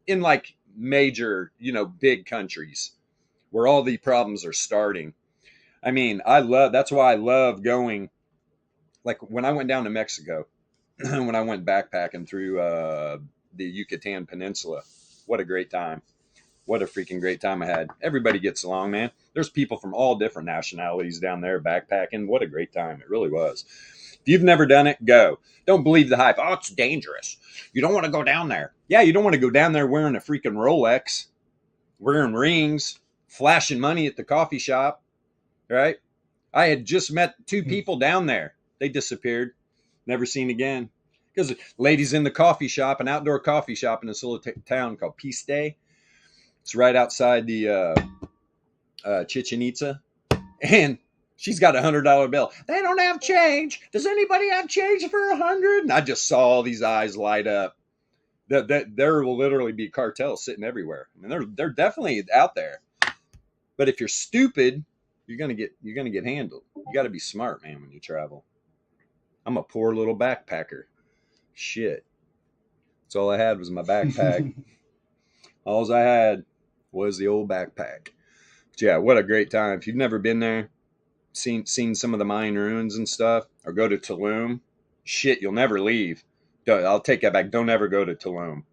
like major, big countries where all the problems are starting. I mean, that's why I love going. Like when I went down to Mexico, when I went backpacking through the Yucatan Peninsula, what a great time. What a freaking great time I had. Everybody gets along, man. There's people from all different nationalities down there backpacking. What a great time. It really was. If you've never done it, go. Don't believe the hype. Oh, it's dangerous. You don't want to go down there. Yeah, you don't want to go down there wearing a freaking Rolex, wearing rings, flashing money at the coffee shop, right? I had just met two people down there. They disappeared. Never seen again. Because ladies in the coffee shop, an outdoor coffee shop in this little town called Peace Day. It's right outside the Chichen Itza. And she's got $100 bill. They don't have change. Does anybody have change for 100? And I just saw all these eyes light up. There will literally be cartels sitting everywhere. I mean, they're definitely out there. But if you're stupid, you're gonna get handled. You got to be smart, man, when you travel. I'm a poor little backpacker. Shit. That's all I had was my backpack. All I had was the old backpack. But yeah, what a great time. If you've never been there, seen some of the Mayan ruins and stuff, or go to Tulum, shit, you'll never leave. I'll take that back. Don't ever go to Tulum.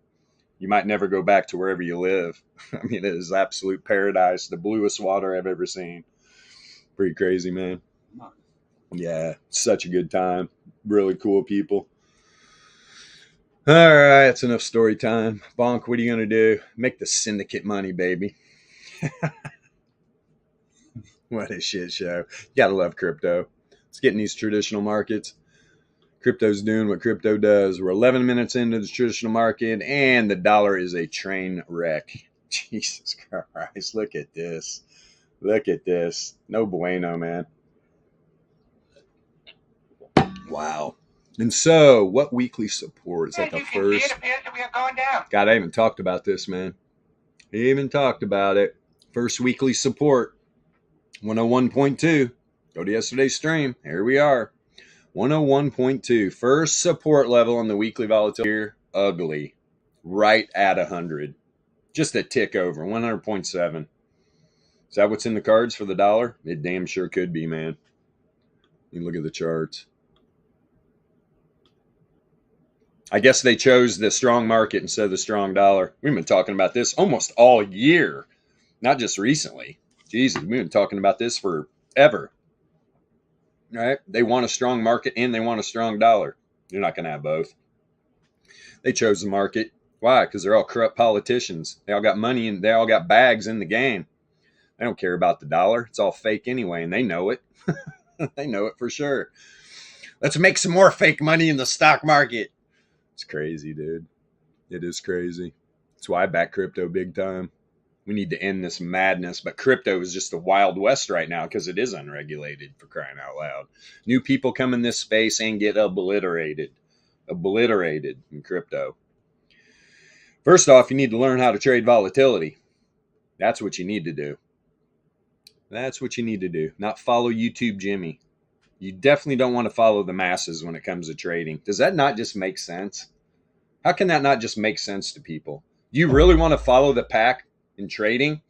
You might never go back to wherever you live. I mean, it is absolute paradise. The bluest water I've ever seen. Pretty crazy, man. Yeah, such a good time. Really cool people. All right, that's enough story time. Bonk, what are you going to do? Make the syndicate money, baby. What a shit show. You got to love crypto. Let's get in these traditional markets. Crypto's doing what crypto does. We're 11 minutes into the traditional market, and the dollar is a train wreck. Jesus Christ, look at this. Look at this. No bueno, man. Wow. And so, what weekly support is that the first? God, I haven't talked about this, man. I even talked about it. First weekly support, 101.2. Go to yesterday's stream. Here we are. 101.2. First support level on the weekly volatility here. Ugly. Right at 100. Just a tick over. 100.7. Is that what's in the cards for the dollar? It damn sure could be, man. You look at the charts. I guess they chose the strong market instead of the strong dollar. We've been talking about this almost all year, not just recently. Jesus, we've been talking about this forever. All right? They want a strong market and they want a strong dollar. You're not going to have both. They chose the market. Why? Because they're all corrupt politicians. They all got money and they all got bags in the game. They don't care about the dollar. It's all fake anyway, and they know it. They know it for sure. Let's make some more fake money in the stock market. It's crazy, dude. It is crazy. That's why I back crypto big time. We need to end this madness. But crypto is just the Wild West right now because it is unregulated, for crying out loud. New people come in this space and get obliterated. Obliterated in crypto. First off, you need to learn how to trade volatility. That's what you need to do. That's what you need to do. Not follow YouTube Jimmy. You definitely don't want to follow the masses when it comes to trading. Does that not just make sense? How can that not just make sense to people? Do you really want to follow the pack in trading?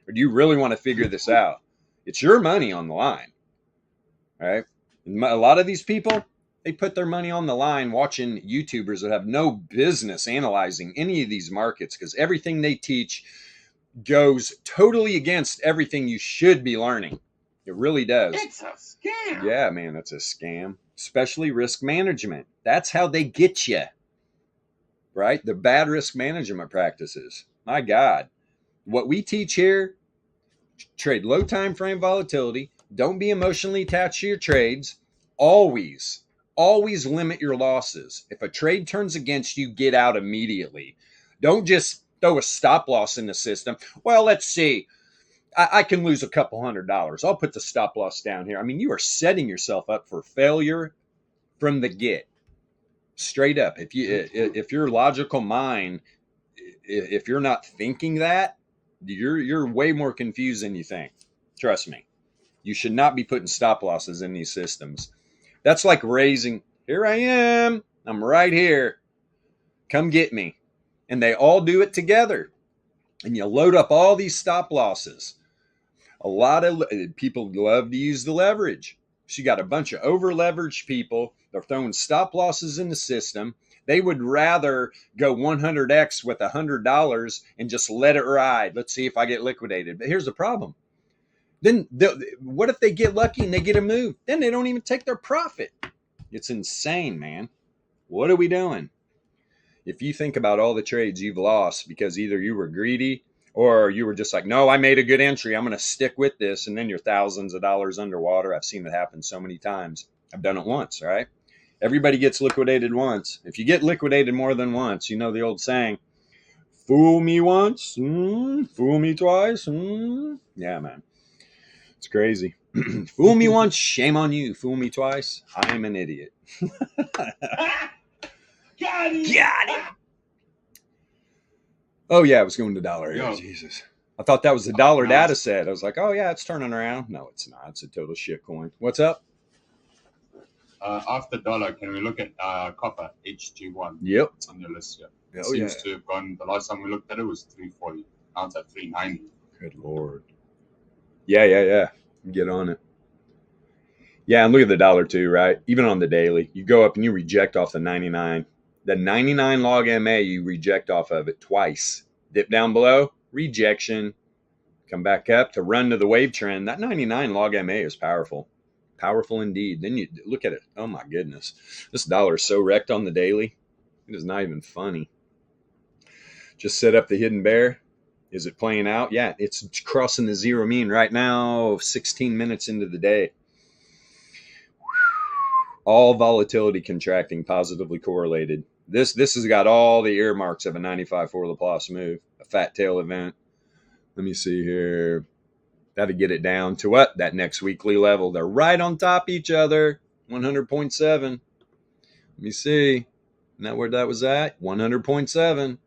Or do you really want to figure this out? It's your money on the line. All right? And a lot of these people, they put their money on the line watching YouTubers that have no business analyzing any of these markets because everything they teach goes totally against everything you should be learning. It really does. It's a scam. Yeah, man, that's a scam. Especially risk management. That's how they get you. Right? The bad risk management practices. My God. What we teach here, trade low time frame volatility. Don't be emotionally attached to your trades. Always limit your losses. If a trade turns against you, get out immediately. Don't just throw a stop loss in the system. Well, let's see. I can lose a couple $100. I'll put the stop loss down here. I mean, you are setting yourself up for failure from the get. Straight up. If your logical mind, if you're not thinking that, you're way more confused than you think. Trust me. You should not be putting stop losses in these systems. That's like raising, here I am. I'm right here. Come get me. And they all do it together. And you load up all these stop losses. A lot of people love to use the leverage. So you got a bunch of over-leveraged people. They're throwing stop losses in the system. They would rather go 100x with $100 and just let it ride. Let's see if I get liquidated. But here's the problem. Then what if they get lucky and they get a move? Then they don't even take their profit. It's insane, man. What are we doing? If you think about all the trades you've lost because either you were greedy or you were just like, no, I made a good entry, I'm going to stick with this, and then you're thousands of dollars underwater. I've seen it happen so many times. I've done it once, right? Everybody gets liquidated once. If you get liquidated more than once, you know the old saying, fool me once, fool me twice. Yeah, man. It's crazy. Fool me once, shame on you. Fool me twice, I'm an idiot. Got it. Got it. Oh, yeah, it was going to dollar. Yo. Jesus. I thought that was the dollar data set. I was like, oh, yeah, it's turning around. No, it's not. It's a total shit coin. What's up? After dollar, can we look at copper, HG1? Yep. It's on your list here. Oh, It seems to have gone, the last time we looked at it was 340. Now it's at 390. Good Lord. Yeah. Get on it. Yeah, and look at the dollar too, right? Even on the daily, you go up and you reject off the 99. The 99 log MA, you reject off of it twice. Dip down below, rejection. Come back up to run to the wave trend. That 99 log MA is powerful. Powerful indeed. Then you look at it. Oh my goodness. This dollar is so wrecked on the daily. It is not even funny. Just set up the hidden bear. Is it playing out? Yeah, it's crossing the zero mean right now, 16 minutes into the day. All volatility contracting positively correlated. This has got all the earmarks of a 95 for Laplace move, a fat tail event. Let me see here. Got to get it down to what? That next weekly level. They're right on top each other. 100.7. Let me see. Isn't that where that was at? 100.7.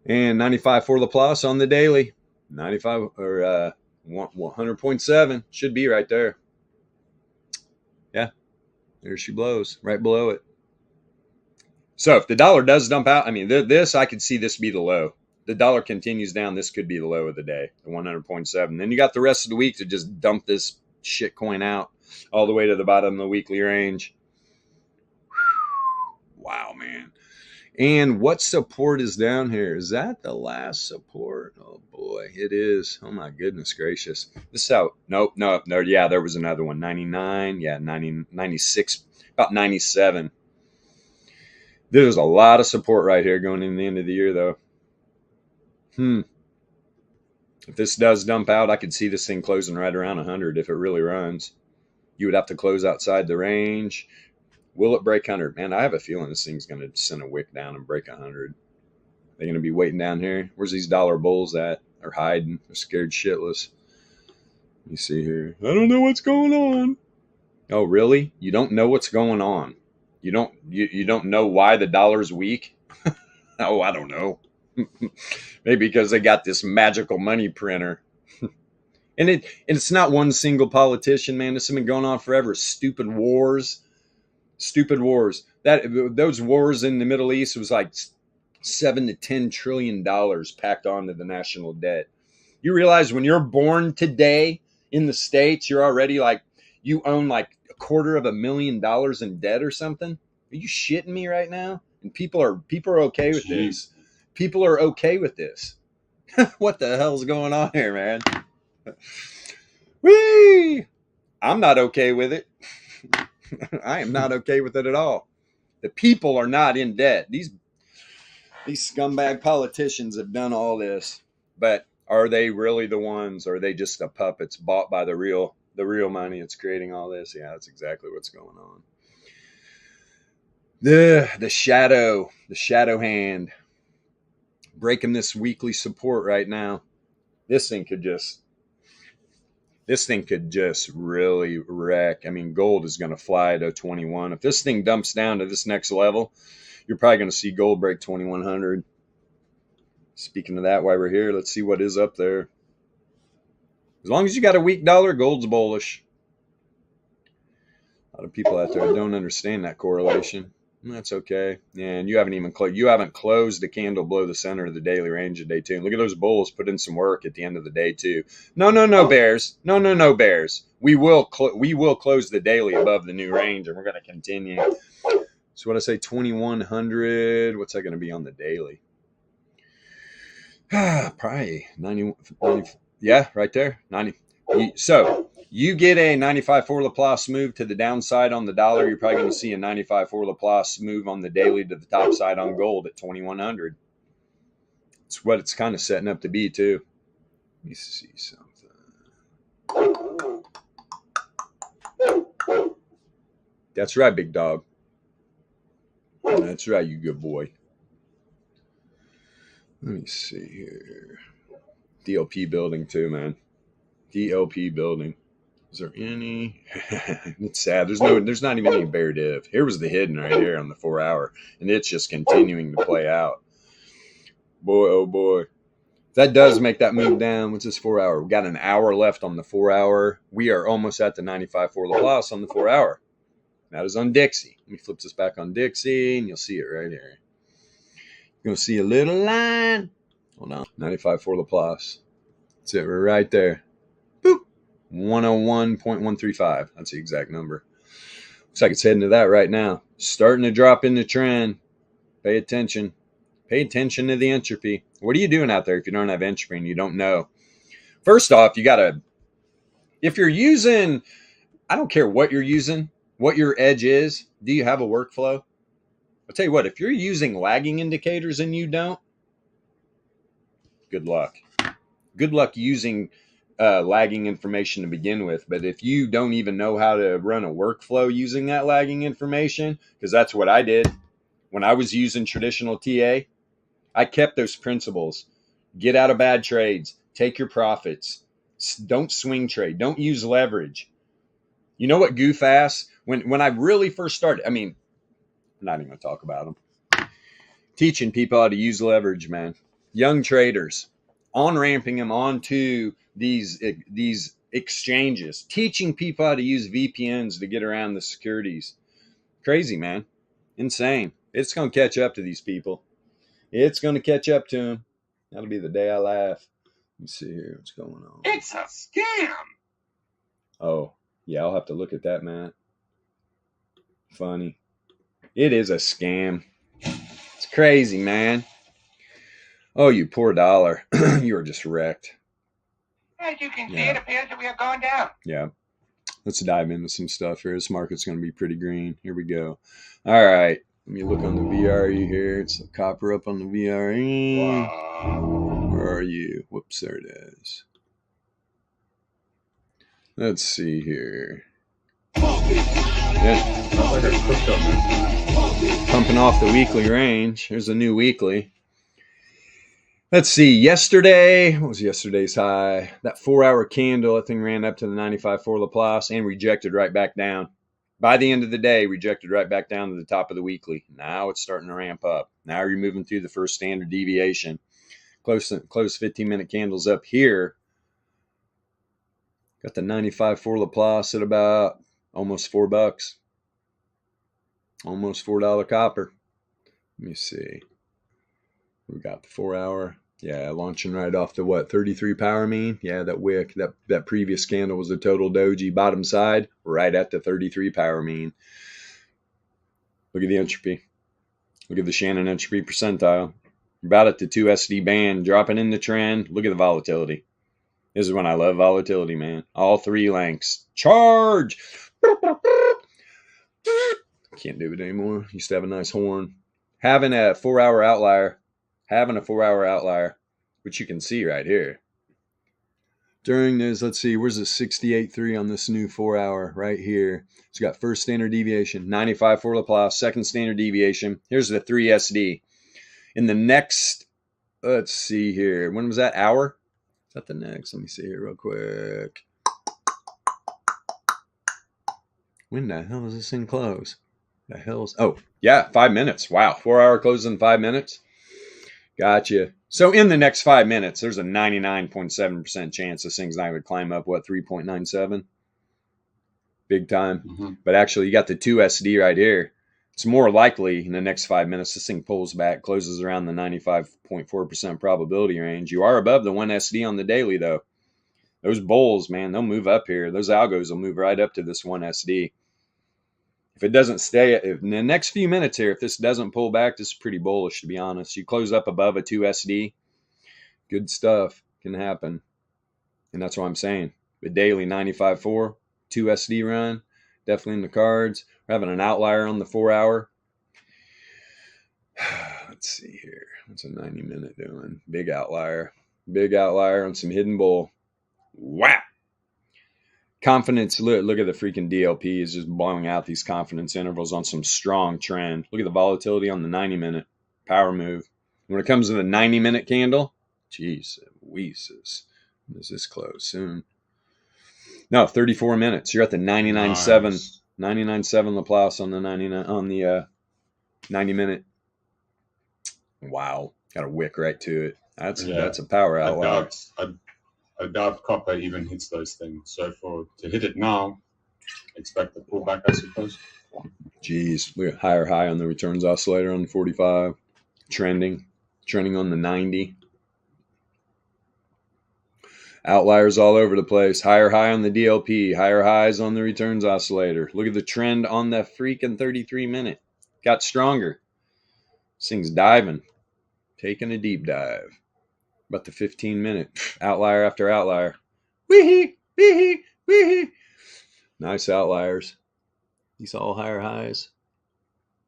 And 95 for Laplace on the daily. 95 or 100.7. Should be right there. Yeah. There she blows. Right below it. So if the dollar does dump out, I mean, this, I could see this be the low. The dollar continues down, this could be the low of the day, the 100.7. Then you got the rest of the week to just dump this shit coin out all the way to the bottom of the weekly range. Wow, man. And what support is down here? Is that the last support? Oh, boy, it is. Oh, my goodness gracious. This is out. Nope. Yeah, there was another one. 99. Yeah, 90, 96, about 97. There's a lot of support right here going into the end of the year, though. If this does dump out, I could see this thing closing right around 100 if it really runs. You would have to close outside the range. Will it break 100? Man, I have a feeling this thing's going to send a wick down and break 100. They're going to be waiting down here. Where's these dollar bulls at? They're hiding. They're scared shitless. Let me see here. I don't know what's going on. Oh, really? You don't know what's going on? You don't know why the dollar's weak? Oh, I don't know. Maybe because they got this magical money printer. And it's not one single politician, man. This has been going on forever. Stupid wars. Those wars in the Middle East was like $7 to $10 trillion packed onto the national debt. You realize when you're born today in the States, you're already like, you own like $250,000 in debt or something. Are you shitting me right now? And people are okay with this. People are okay with this. What the hell's going on here, man? Whee! I'm not okay with it. I am not okay with it at all. The people are not in debt. These scumbag politicians have done all this, but are they really the ones? Or are they just the puppets bought by the real money? It's creating all this. Yeah, that's exactly what's going on. The shadow hand breaking this weekly support right now. This thing could just really wreck. I mean, gold is going to fly to 21. If this thing dumps down to this next level, you're probably going to see gold break 2100. Speaking of that, while we're here, let's see what is up there. As long as you got a weak dollar, gold's bullish. A lot of people out there don't understand that correlation. That's okay. And you haven't closed the candle below the center of the daily range of day 2. And look at those bulls put in some work at the end of the day too. No, bears. No, bears. We will close the daily above the new range, and we're going to continue. So what I say, 2100. What's that going to be on the daily? Probably 90. Yeah, right there. 90. So You get a 95 for Laplace move to the downside on the dollar, you're probably going to see a 95 for Laplace move on the daily to the top side on gold at 2100. It's what it's kind of setting up to be too. Let me see something. That's right, big dog. That's right, you good boy. Let me see here. DLP building too, man. DLP building. Is there any? It's sad. There's not even any bear div. Here was the hidden right here on the 4 hour, and it's just continuing to play out. Boy, oh boy. That does make that move down. What's this 4 hour? We got an hour left on the 4 hour. We are almost at the 95 for Laplace on the 4 hour. That is on Dixie. Let me flip this back on Dixie, and you'll see it right here. You're going to see a little line. Hold on. 95 for Laplace. That's it right there. Boop. 101.135. That's the exact number. Looks like it's heading to that right now. Starting to drop in the trend. Pay attention. Pay attention to the entropy. What are you doing out there if you don't have entropy and you don't know? First off, you got to, if you're using, I don't care what you're using, what your edge is, do you have a workflow? I'll tell you what, if you're using lagging indicators and you don't, good luck. Good luck using lagging information to begin with. But if you don't even know how to run a workflow using that lagging information, because that's what I did when I was using traditional TA, I kept those principles. Get out of bad trades. Take your profits. Don't swing trade. Don't use leverage. You know what goof ass? When I really first started, I mean, I'm not even going to talk about them. Teaching people how to use leverage, man. Young traders. On-ramping them onto these exchanges. Teaching people how to use VPNs to get around the securities. Crazy, man. Insane. It's going to catch up to these people. It's going to catch up to them. That'll be the day I laugh. Let me see here. What's going on? It's a scam. Oh, yeah, I'll have to look at that, Matt. Funny. It is a scam. It's crazy, man. Oh, you poor dollar. You are just wrecked. As you can see, it appears that we are going down. Yeah. Let's dive into some stuff here. This market's going to be pretty green. Here we go. All right. Let me look on the VRE here. It's a copper up on the VRE. Wow. Where are you? Whoops, there it is. Let's see here. Yeah. Sounds like a crypto move. Pumping off the weekly range. Here's a new weekly. Let's see. Yesterday, what was yesterday's high? That 4 hour candle, that thing ran up to the 95 for Laplace and rejected right back down. By the end of the day, rejected right back down to the top of the weekly. Now it's starting to ramp up. Now you're moving through the first standard deviation. Close 15-minute candles up here. Got the 95 for Laplace at about almost $4. Almost $4 copper. Let me see. We got the 4 hour. Yeah, launching right off the what, 33 power mean? Yeah, that wick, that previous candle was a total doji bottom side, right at the 33 power mean. Look at the entropy. Look at the Shannon entropy percentile. About at the 2 SD band, dropping in the trend. Look at the volatility. This is when I love volatility, man. All 3 lengths. Charge! Can't do it anymore. Used to have a nice horn. Having a 4 hour outlier. Which you can see right here. During this, let's see, where's the 68.3 on this new 4 hour? Right here. It's got first standard deviation, 95 for Laplace, second standard deviation. Here's the 3 SD. In the next, let's see here. When was that? Hour? Is that the next? Let me see here real quick. When the hell does this thing close? The hell's, oh, yeah, 5 minutes. Wow, 4 hour closes in 5 minutes. Gotcha. So in the next 5 minutes, there's a 99.7% chance this thing's not going to climb up, what, 3.97? Big time. Mm-hmm. But actually, you got the 2 SD right here. It's more likely in the next 5 minutes, this thing pulls back, closes around the 95.4% probability range. You are above the 1 SD on the daily, though. Those bulls, man, they'll move up here. Those algos will move right up to this 1 SD. If it doesn't stay, in the next few minutes here, if this doesn't pull back, this is pretty bullish, to be honest. You close up above a 2 SD, good stuff can happen. And that's what I'm saying. But daily 95.4, 2 SD run, definitely in the cards. We're having an outlier on the 4 hour. Let's see here. What's a 90 minute doing? Big outlier. Big outlier on some hidden bull. Wow. Confidence, look at the freaking DLP is just blowing out these confidence intervals on some strong trend. Look at the volatility on the 90 minute power move. When it comes to the 90 minute candle, geez, Weezus. When does this close? Soon. No, 34 minutes. You're at the 99.7, Nice. 99.7 Laplace on the 99 on the 90 minute. Wow, got a wick right to it. That's a power outlier. I doubt copper even hits those things. So to hit it now, expect a pullback, I suppose. Jeez, look at higher high on the returns oscillator on the 45, trending on the 90. Outliers all over the place. Higher high on the DLP, higher highs on the returns oscillator. Look at the trend on the freaking 33 minute. Got stronger. This thing's diving, taking a deep dive. About the 15 minute, outlier after outlier. Wee-hee, wee-hee, wee-hee. Nice outliers. These all higher highs.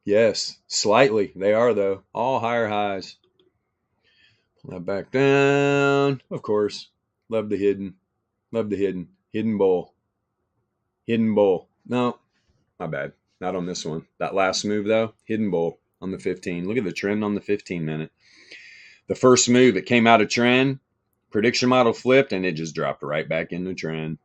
Yes, slightly. They are, though. All higher highs. Pull that back down. Of course. Love the hidden. Love the hidden. Hidden bull. Hidden bull. No, my bad. Not on this one. That last move, though, hidden bull on the 15. Look at the trend on the 15 minute. The first move, it came out of trend. Prediction model flipped, and it just dropped right back into trend.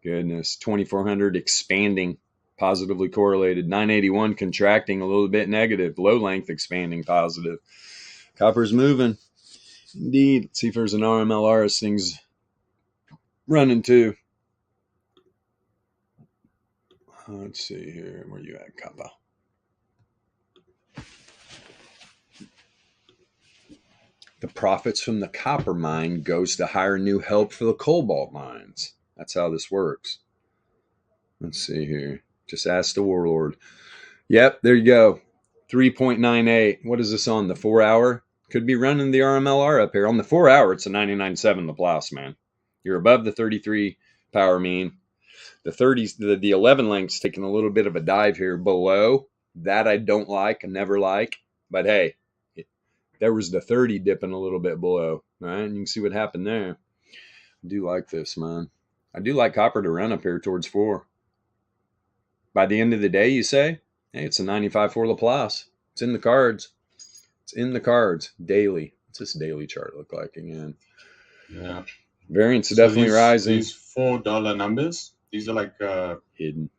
Goodness. 2400 expanding. Positively correlated. 981 contracting a little bit negative. Low length expanding positive. Copper's moving. Indeed. Let's see if there's an RMLR as things running too. Let's see here. Where you at, copper? The profits from the copper mine goes to hire new help for the cobalt mines. That's how this works. Let's see here. Just ask the warlord. Yep, there you go. 3.98. What is this on? The 4 hour? Could be running the RMLR up here. On the 4 hour, it's a 99.7 Laplace, man. You're above the 33 power mean. The 30s, the 11 length's taking a little bit of a dive here below. That I don't like. I never like. But hey, there was the 30 dipping a little bit below. Right? And you can see what happened there. I do like this, man. I do like copper to run up here towards 4. By the end of the day, you say, hey, it's a 95.4 Laplace. It's in the cards. It's in the cards daily. What's this daily chart look like again? Yeah. Variance is definitely rising. These $4 numbers, these are like hidden.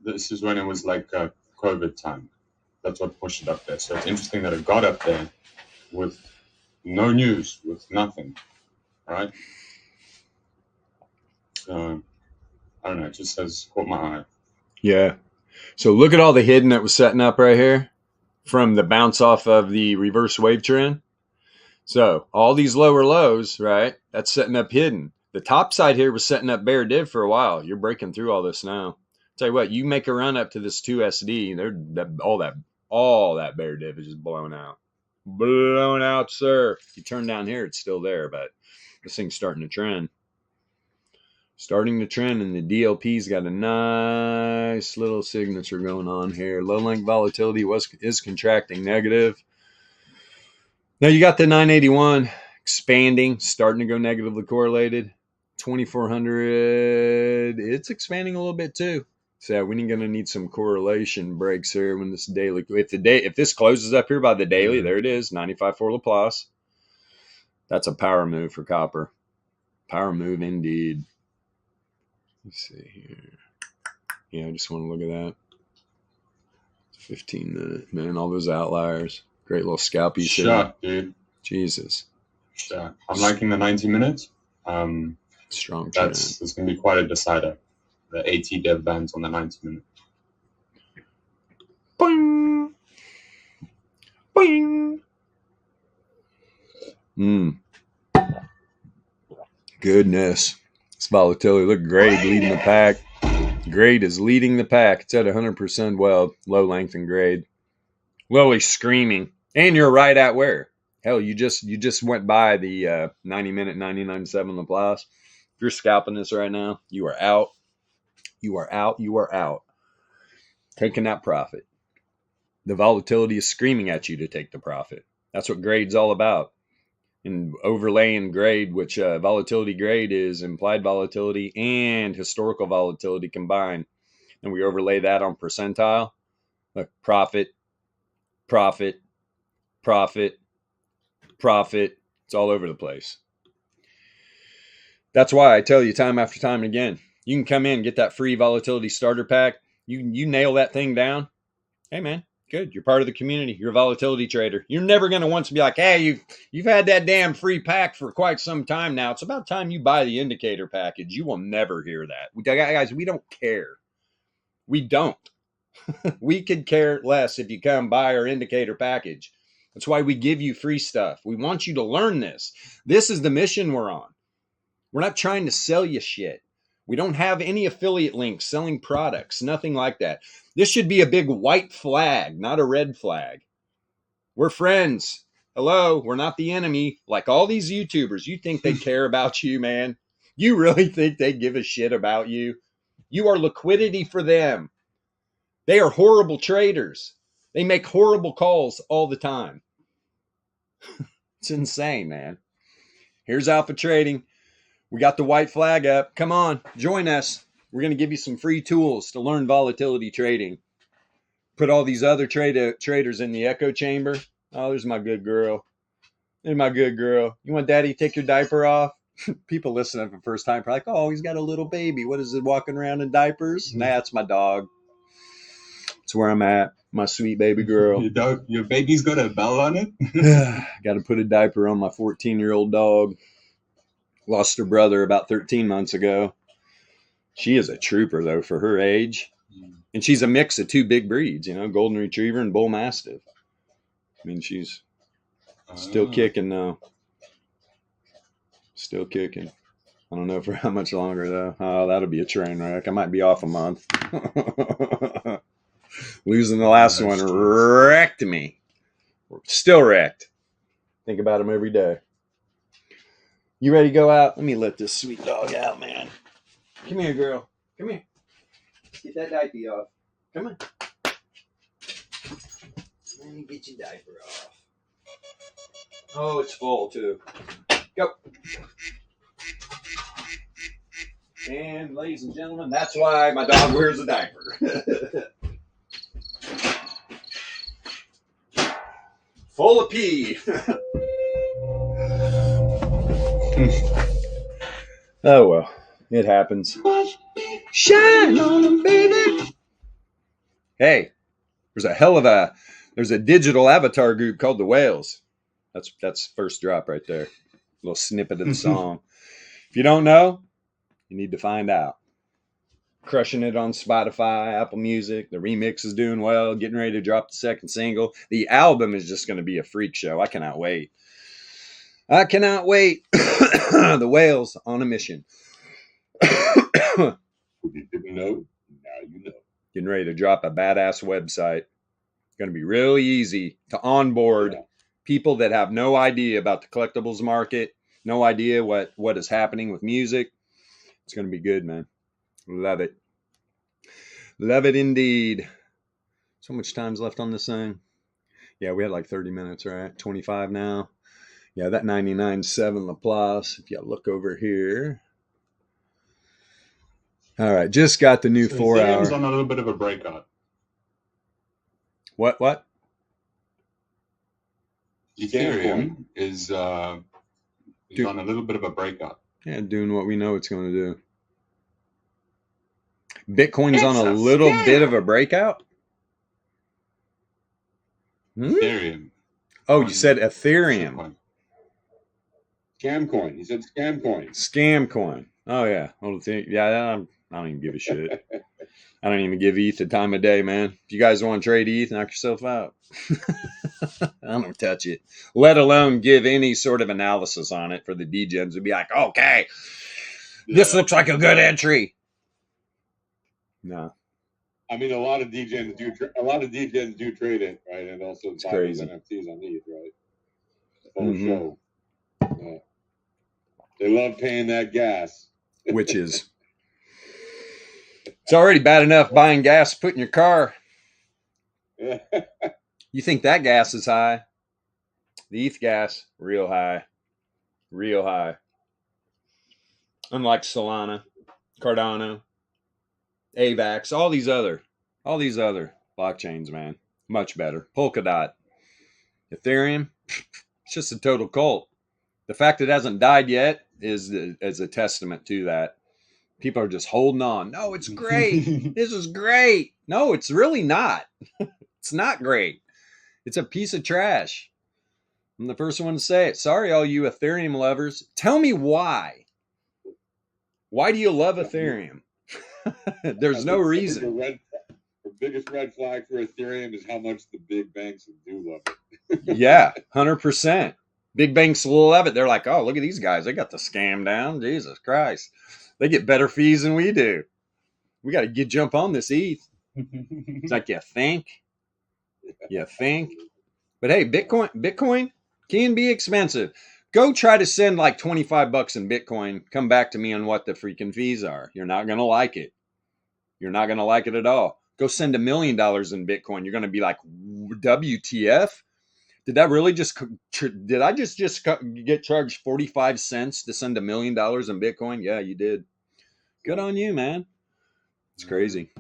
This is when it was like COVID time. That's what pushed it up there. So it's interesting that it got up there with no news, with nothing, right? So I don't know. It just has caught my eye. Yeah. So look at all the hidden that was setting up right here from the bounce off of the reverse wave trend. So all these lower lows, right? That's setting up hidden. The top side here was setting up bear div for a while. You're breaking through all this now. Tell you what, you make a run up to this 2SD, all that bear div is just blown out. Blown out, sir. You turn down here, it's still there, but this thing's starting to trend. Starting to trend, and the DLP's got a nice little signature going on here. Low length volatility is contracting negative. Now you got the 981 expanding, starting to go negatively correlated. 2400, it's expanding a little bit too. So we're going to need some correlation breaks here when this daily. If this closes up here by the daily, there it is, 95.4 Laplace. That's a power move for copper. Power move indeed. Let's see here. Yeah, I just want to look at that. 15 minute, man. All those outliers. Great little scalpy shit. Shot, dude. Jesus. Shot. I'm liking the 90 minutes. Strong. That's going to be quite a decider. The 80 dev bands on the 90 minute. Boing. Boing. Goodness. This volatility look great, leading the pack. Grade is leading the pack. It's at 100% well, low length and grade. Lily screaming. And you're right at where? Hell, you just went by the 90 minute 99.7 Laplace. If you're scalping this right now, you are out. You are out. You are out. Taking that profit. The volatility is screaming at you to take the profit. That's what grade's all about. And overlaying grade, which volatility grade is implied volatility and historical volatility combined. And we overlay that on percentile. Look, profit, profit, profit, profit. It's all over the place. That's why I tell you time after time again, you can come in and get that free volatility starter pack. You nail that thing down. Hey, man, good. You're part of the community. You're a volatility trader. You're never going to once be like, hey, you've had that damn free pack for quite some time now. It's about time you buy the indicator package. You will never hear that. Guys, we don't care. We don't. We could care less if you come buy our indicator package. That's why we give you free stuff. We want you to learn this. This is the mission we're on. We're not trying to sell you shit. We don't have any affiliate links selling products, nothing like that. This should be a big white flag, not a red flag. We're friends. Hello, we're not the enemy. Like all these YouTubers, you think they care about you, man? You really think they give a shit about you? You are liquidity for them. They are horrible traders. They make horrible calls all the time. It's insane, man. Here's Alpha Trading. We got the white flag up. Come on, join us. We're going to give you some free tools to learn volatility trading. Put all these other traders in the echo chamber. Oh, there's my good girl. There's my good girl. You want daddy to take your diaper off? People listening for the first time are like, oh, he's got a little baby. What is it, walking around in diapers? Nah, it's my dog. It's where I'm at. My sweet baby girl. Your baby's got a bell on it? Got to put a diaper on my 14-year-old dog. Lost her brother about 13 months ago. She is a trooper, though, for her age. And she's a mix of two big breeds, Golden Retriever and Bull Mastiff. I mean, she's still kicking, though. Still kicking. I don't know for how much longer, though. Oh, that'll be a train wreck. I might be off a month. Losing the last one wrecked me. Still wrecked. Think about him every day. You ready to go out? Let me let this sweet dog out, man. Come here, girl. Come here. Get that diaper off. Come on. Let me get your diaper off. Oh, it's full, too. Go. And, ladies and gentlemen, that's why my dog wears a diaper. Full of pee. Oh, well. It happens. Shine on them, baby. Hey, there's a digital avatar group called the Whales. That's first drop right there. A little snippet of the song. If you don't know, you need to find out. Crushing it on Spotify, Apple Music. The remix is doing well. Getting ready to drop the second single. The album is just going to be a freak show. I cannot wait. I cannot wait. The Whales on a mission. You didn't know, now you know. Getting ready to drop a badass website. Going to be really easy to onboard people that have no idea about the collectibles market, no idea what is happening with music. It's going to be good, man. Love it. Love it indeed. So much time's left on this thing. Yeah, we had like 30 minutes, right? 25 now. Yeah, that 99.7 Laplace. If you look over here. All right, just got the new 4 hour. Ethereum's on a little bit of a breakout. What? Ethereum is on a little bit of a breakout. Yeah, doing what we know it's going to do. Bitcoin's on a little bit of a breakout? Ethereum. Oh, you said Ethereum. Scam coin. He said scam coin. Scam coin. Oh, yeah. I don't even give a shit. I don't even give ETH the time of day, man. If you guys want to trade ETH, knock yourself out. I don't touch it. Let alone give any sort of analysis on it for the degens to be like, okay, this looks like a good entry. No. I mean, a lot of degens do trade it, right? And also it's crazy. NFTs on ETH, right? The whole show. Yeah. They love paying that gas. which is, it's already bad enough buying gas, put in your car. You think that gas is high? The ETH gas, real high. Real high. Unlike Solana, Cardano, AVAX, all these other blockchains, man. Much better. Polkadot. Ethereum, it's just a total cult. The fact it hasn't died yet is a testament to that. People are just holding on. No, it's great. This is great. No, it's really not. It's not great. It's a piece of trash. I'm the first one to say it. Sorry, all you Ethereum lovers. Tell me why. Why do you love Ethereum? There's no reason. The biggest red flag for Ethereum is how much the big banks do love it. Yeah, 100%. Big banks will love it. They're like, oh, look at these guys. They got the scam down. Jesus Christ. They get better fees than we do. We got to jump on this ETH. It's like, you think? You think? But hey, Bitcoin can be expensive. Go try to send like $25 in Bitcoin. Come back to me on what the freaking fees are. You're not going to like it. You're not going to like it at all. Go send $1 million in Bitcoin. You're going to be like, WTF? Did I just get charged 45 cents to send $1 million in Bitcoin? Yeah, you did. Good on you, man. It's crazy.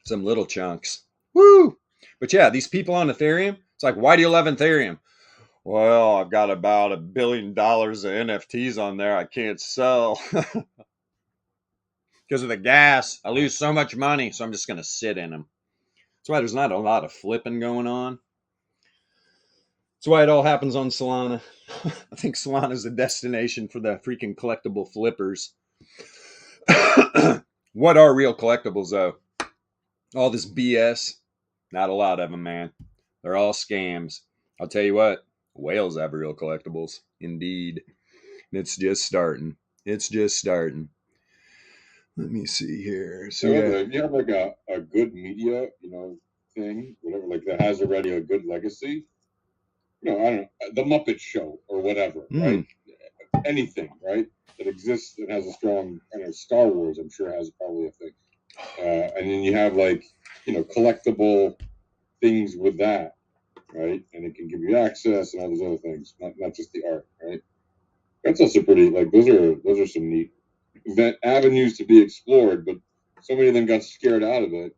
Some little chunks. Woo! But yeah, these people on Ethereum, it's like, why do you love Ethereum? Well, I've got about $1 billion of NFTs on there I can't sell. Because of the gas, I lose so much money, so I'm just going to sit in them. That's why there's not a lot of flipping going on. That's why it all happens on Solana. I think Solana is a destination for the freaking collectible flippers. What are real collectibles, though? All this BS? Not a lot of them, man. They're all scams. I'll tell you what, whales have real collectibles. Indeed. And it's just starting. It's just starting. Let me see here. So you have like a good media, thing, whatever, like that has already a good legacy. I don't know, the Muppet Show or whatever, right? Anything, right? That exists that has a strong, Star Wars, I'm sure has probably a thing. And then you have like, collectible things with that, right? And it can give you access and all those other things, not just the art, right? That's also pretty, like, those are some neat avenues to be explored, but so many of them got scared out of it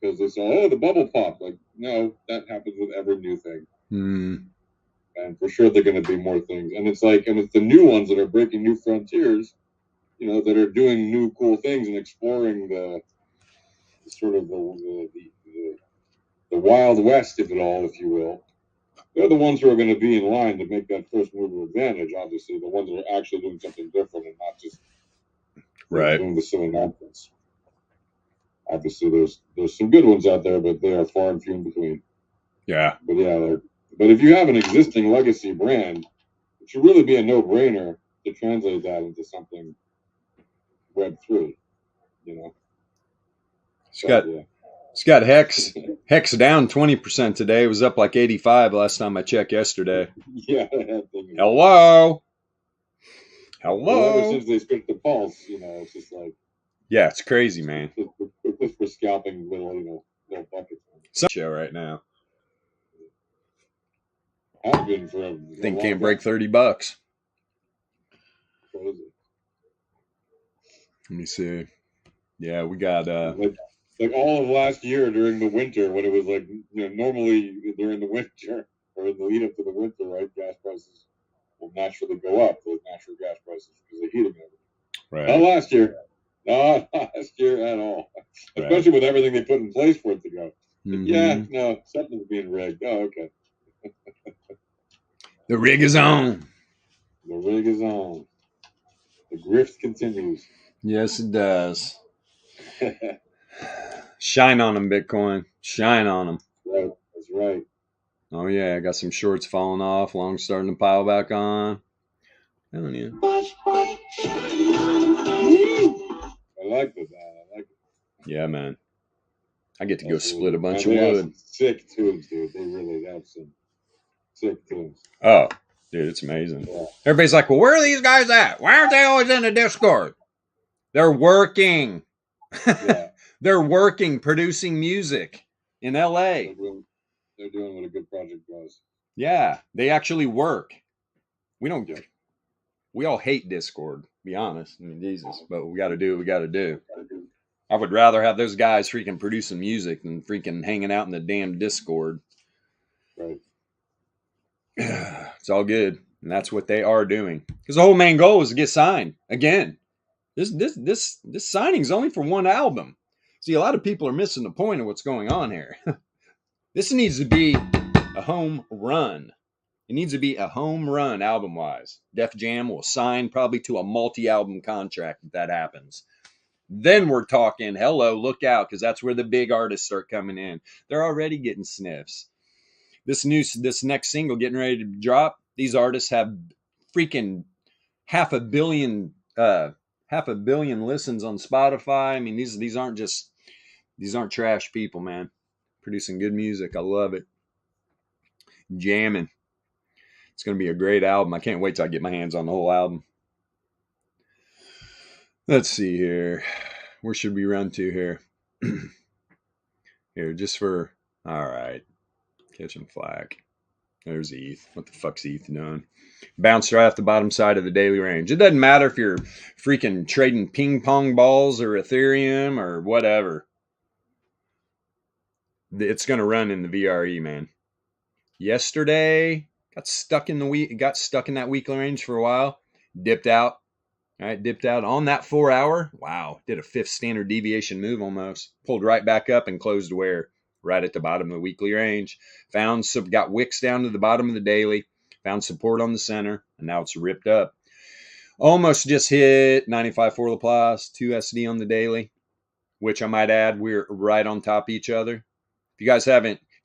because they saw, oh, the bubble pop. Like, no, that happens with every new thing. And for sure there are going to be more things. And it's like, and it's the new ones that are breaking new frontiers, that are doing new cool things and exploring the sort of the Wild West of it all, if you will. They're the ones who are going to be in line to make that first mover advantage, obviously, the ones that are actually doing something different and not just doing the silly nonsense. Obviously, there's some good ones out there, but they are far and few in between. Yeah. But yeah, but if you have an existing legacy brand, it should really be a no-brainer to translate that into something Web3, It's got Hex down 20% today. It was up like 85 last time I checked yesterday. Yeah. Hello. Well, ever since they split the pulse, it's just like. Yeah, it's crazy, man. Just for scalping little buckets. Show right now. I've been for a thing can't break $30. Crazy. Let me see. Yeah, we got like all of last year during the winter when it was like normally during the winter or in the lead up to the winter, right? Gas prices will naturally go up. Those natural gas prices because of heating and everything. Right. Not last year. Not last year at all. Especially with everything they put in place for it to go. Mm-hmm. Yeah, no, something's being rigged. Oh, okay. The rig is on. The rig is on. The grift continues. Yes, it does. Shine on them, Bitcoin. Shine on them. Right. That's right. Oh, yeah. I got some shorts falling off. Long starting to pile back on. I don't know. I like that. I like it. Yeah, man. I get to go split a bunch of wood. Sick tunes, dude. They really have some sick tunes. Oh, dude, it's amazing. Yeah. Everybody's like, well, where are these guys at? Why aren't they always in the Discord? They're working. Yeah. They're working, producing music in LA. They're doing what a good project does. Yeah, they actually work. We don't. We all hate Discord. Be honest. I mean, Jesus, but we got to do what we got to do. I would rather have those guys freaking producing music than freaking hanging out in the damn Discord. Right. It's all good, and that's what they are doing. Because the whole main goal is to get signed again. This signing's only for one album. See, a lot of people are missing the point of what's going on here. This needs to be a home run. It needs to be a home run album-wise. Def Jam will sign probably to a multi-album contract if that happens. Then we're talking, hello, look out, because that's where the big artists start coming in. They're already getting sniffs. This next single getting ready to drop, these artists have freaking half a billion listens on Spotify. I mean, these aren't trash people, man. Producing good music. I love it. Jamming. It's going to be a great album. I can't wait till I get my hands on the whole album. Let's see here. Where should we run to here? Here, just for... All right. Catching flack. There's ETH. What the fuck's ETH doing? Bounced right off the bottom side of the daily range. It doesn't matter if you're freaking trading ping pong balls or Ethereum or whatever. It's going to run in the VRE, man. Yesterday, got stuck in that weekly range for a while. Dipped out. All right, dipped out on that 4 hour. Wow, did a 5th standard deviation move almost. Pulled right back up and closed where? Right at the bottom of the weekly range. Got wicks down to the bottom of the daily. Found support on the center, and now it's ripped up. Almost just hit 95 for Laplace, 2 SD on the daily, which I might add, we're right on top of each other. If you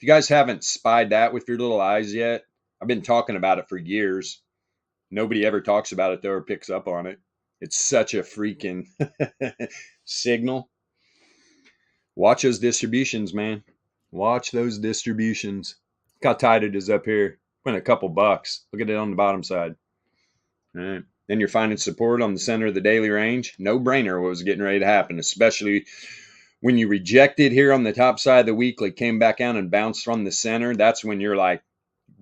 guys haven't spied that with your little eyes yet, I've been talking about it for years. Nobody ever talks about it though or picks up on it. It's such a freaking signal. Watch those distributions, man. Watch those distributions. Look how tight it is up here. Went a couple bucks. Look at it on the bottom side. All right. Then you're finding support on the center of the daily range. No brainer what was getting ready to happen, especially when you rejected here on the top side of the weekly, came back out and bounced from the center. That's when you're like,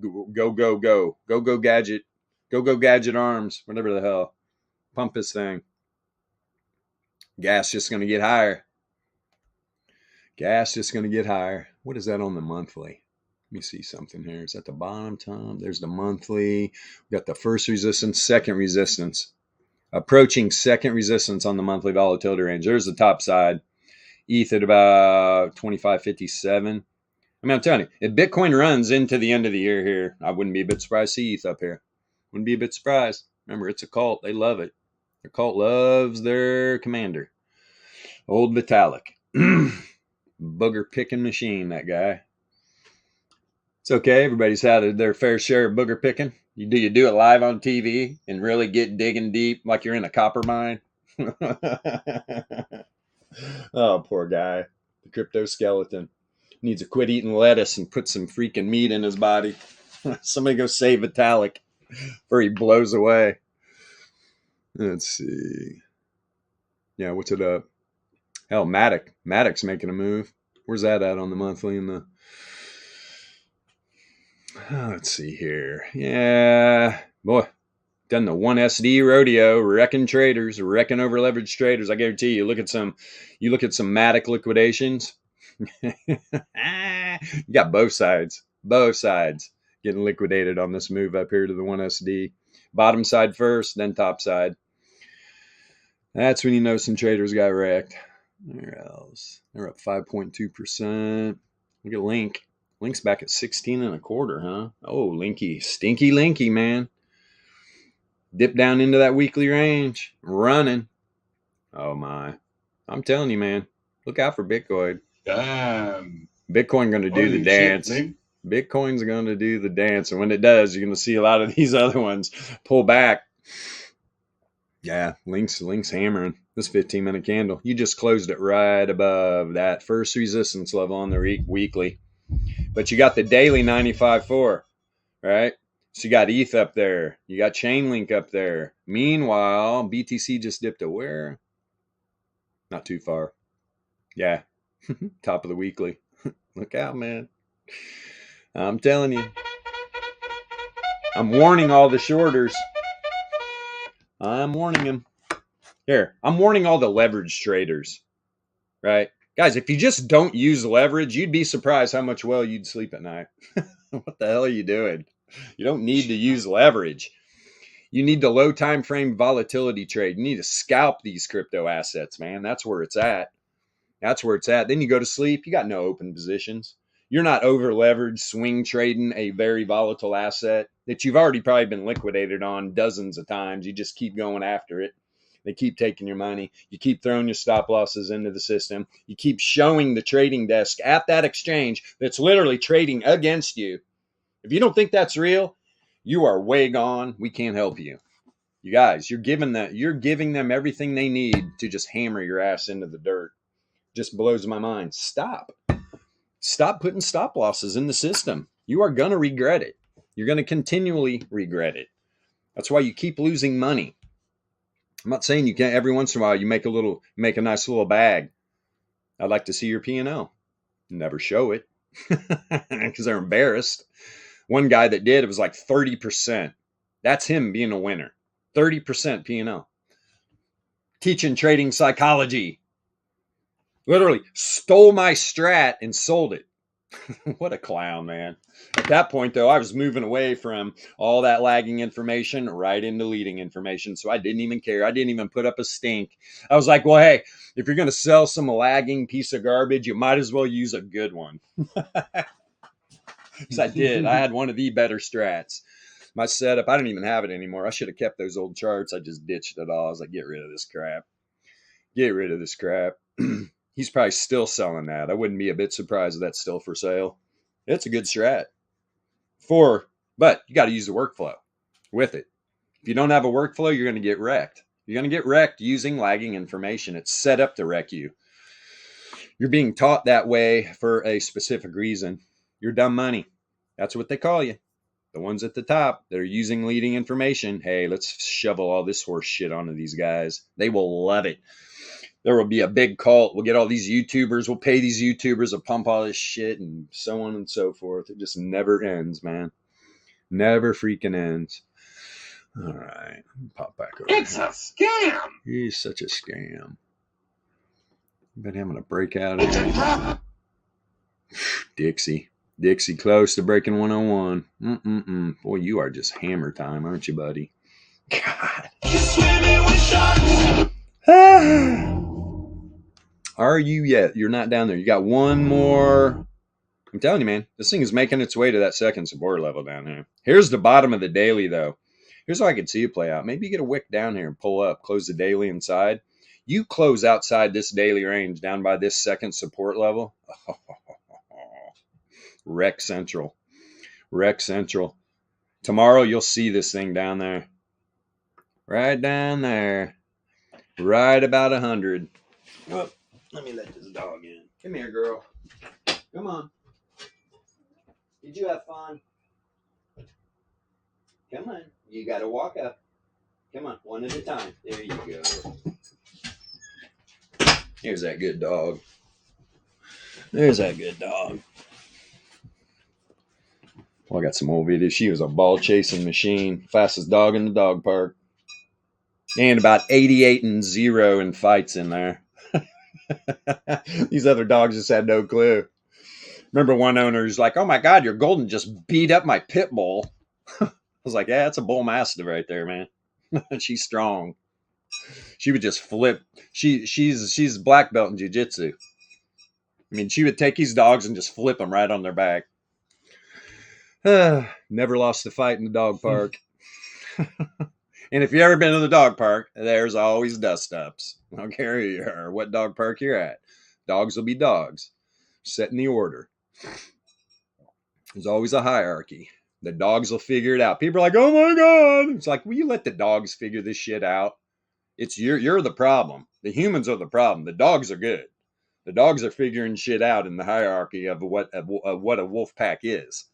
go, go, go. Go, go, gadget. Go, go, gadget arms. Whatever the hell. Pump this thing. Gas just going to get higher. Gas just going to get higher. What is that on the monthly? Let me see something here. Is that the bottom, Tom? There's the monthly. We got the first resistance, second resistance. Approaching second resistance on the monthly volatility range. There's the top side. ETH at about 25.57. I mean, I'm telling you, if Bitcoin runs into the end of the year here, I wouldn't be a bit surprised to see ETH up here. Wouldn't be a bit surprised. Remember, it's a cult. They love it. Their cult loves their commander. Old Vitalik. Booger picking machine, that guy. It's okay. Everybody's had their fair share of booger picking. You do it live on TV and really get digging deep like you're in a copper mine. Oh, poor guy. The crypto skeleton needs to quit eating lettuce and put some freaking meat in his body. Somebody go save Vitalik before he blows away. Let's see. Yeah, what's it up? Hell, Matic's making a move. Where's that at on the monthly and the... Let's see here. Yeah, boy, done the 1 SD rodeo, wrecking traders, wrecking over leveraged traders. I guarantee you look at some Matic liquidations. You got both sides getting liquidated on this move up here to the 1 SD. Bottom side first, then top side. That's when you know some traders got wrecked. Where else? They're up 5.2%. Look at Link. Link's back at 16.25, huh? Oh, Linky. Stinky Linky, man. Dip down into that weekly range. Running. Oh, my. I'm telling you, man. Look out for Bitcoin. Damn. Bitcoin going to do the dance. Bitcoin's going to do the dance. And when it does, you're going to see a lot of these other ones pull back. Yeah, Link's hammering. This 15-minute candle. You just closed it right above that first resistance level on the weekly. But you got the daily 95.4, right? So you got ETH up there. You got Chainlink up there. Meanwhile, BTC just dipped to where? Not too far. Yeah. Top of the weekly. Look out, man. I'm telling you. I'm warning all the shorters. I'm warning them. Here, I'm warning all the leverage traders. Right? Guys, if you just don't use leverage, you'd be surprised how much well you'd sleep at night. What the hell are you doing? You don't need to use leverage. You need the low time frame volatility trade. You need to scalp these crypto assets, man. That's where it's at. That's where it's at. Then you go to sleep. You got no open positions. You're not over leveraged swing trading a very volatile asset that you've already probably been liquidated on dozens of times. You just keep going after it. They keep taking your money. You keep throwing your stop losses into the system. You keep showing the trading desk at that exchange that's literally trading against you. If you don't think that's real, you are way gone. We can't help you. You guys, you're giving them everything they need to just hammer your ass into the dirt. Just blows my mind. Stop putting stop losses in the system. You are going to regret it. You're going to continually regret it. That's why you keep losing money. I'm not saying you can't. Every once in a while you make a nice little bag. I'd like to see your P&L. Never show it because they're embarrassed. One guy that did, it was like 30%. That's him being a winner. 30% P&L. Teaching trading psychology. Literally stole my strat and sold it. What a clown, man. At that point, though, I was moving away from all that lagging information right into leading information. So I didn't even care. I didn't even put up a stink. I was like, well, hey, if you're going to sell some lagging piece of garbage, you might as well use a good one. Because I did. I had one of the better strats. My setup, I don't even have it anymore. I should have kept those old charts. I just ditched it all. I was like, get rid of this crap. Get rid of this crap. He's probably still selling that. I wouldn't be a bit surprised if that's still for sale. It's a good strat. But you got to use the workflow with it. If you don't have a workflow, you're going to get wrecked. You're going to get wrecked using lagging information. It's set up to wreck you. You're being taught that way for a specific reason. You're dumb money. That's what they call you. The ones at the top that are using leading information. Hey, let's shovel all this horse shit onto these guys. They will love it. There will be a big cult. We'll get all these YouTubers. We'll pay these YouTubers to pump all this shit and so on and so forth. It just never ends, man. Never freaking ends. All right. Pop back over. It's a scam. He's such a scam. Bet I'm going to break out It's of a trap. Dixie. Dixie close to breaking 101. Boy, you are just hammer time, aren't you, buddy? God. Are you yet? You're not down there. You got one more. I'm telling you, man, this thing is making its way to that second support level down here. Here's the bottom of the daily, though. Here's how I could see it play out. Maybe you get a wick down here and pull up, close the daily inside. You close outside this daily range down by this second support level. Wreck Central. Wreck Central. Tomorrow, you'll see this thing down there. Right down there. Right about 100. Oh, let me let this dog in. Come here, girl. Come on. Did you have fun? Come on. You got to walk up. Come on, one at a time. There you go. Here's that good dog. There's that good dog. Well, I got some old videos. She was a ball chasing machine. Fastest dog in the dog park. And about 88-0 in fights in there. These other dogs just had no clue. Remember one owner who's like, oh my God, your golden just beat up my pit bull. I was like, yeah, that's a bull mastiff right there, man. She's strong. She would just flip. She's black belt in jiu-jitsu. I mean, she would take these dogs and just flip them right on their back. Never lost a fight in the dog park. And if you've ever been to the dog park, there's always dust-ups. I don't care who you are, what dog park you're at. Dogs will be dogs. Set in the order. There's always a hierarchy. The dogs will figure it out. People are like, oh my God. It's like, will you let the dogs figure this shit out? It's you're the problem. The humans are the problem. The dogs are good. The dogs are figuring shit out in the hierarchy of what a wolf pack is.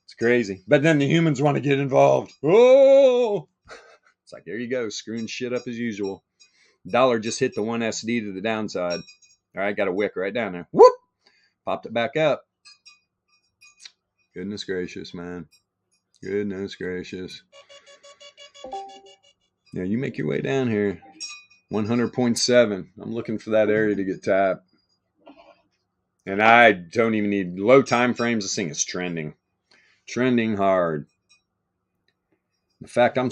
It's crazy. But then the humans want to get involved. Oh! It's like, there you go, screwing shit up as usual. Dollar just hit the 1 SD to the downside. All right, got a wick right down there. Whoop! Popped it back up. Goodness gracious, man. Goodness gracious. Now you make your way down here. 100.7. I'm looking for that area to get tapped. And I don't even need low time frames. This thing is trending. Trending hard. In fact, I'm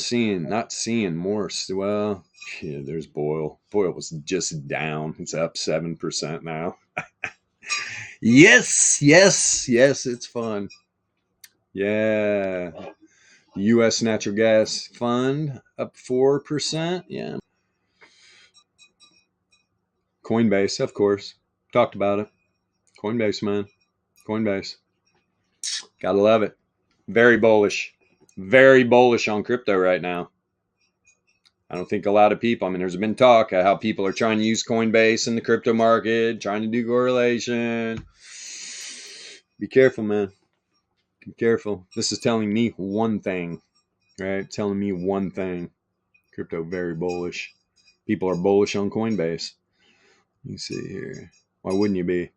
not seeing more. Well, yeah, there's Boyle. Boyle was just down. It's up 7% now. Yes, it's fun. Yeah. The U.S. Natural Gas Fund up 4%. Yeah. Coinbase, of course. Talked about it. Coinbase, man. Coinbase. Gotta love it. Very bullish. Very bullish on crypto right now. I don't think a lot of people, I mean, there's been talk of how people are trying to use Coinbase in the crypto market, trying to do correlation. Be careful, man. Be careful. This is telling me one thing, right? Telling me one thing. Crypto very bullish. People are bullish on Coinbase. Let me see here. Why wouldn't you be?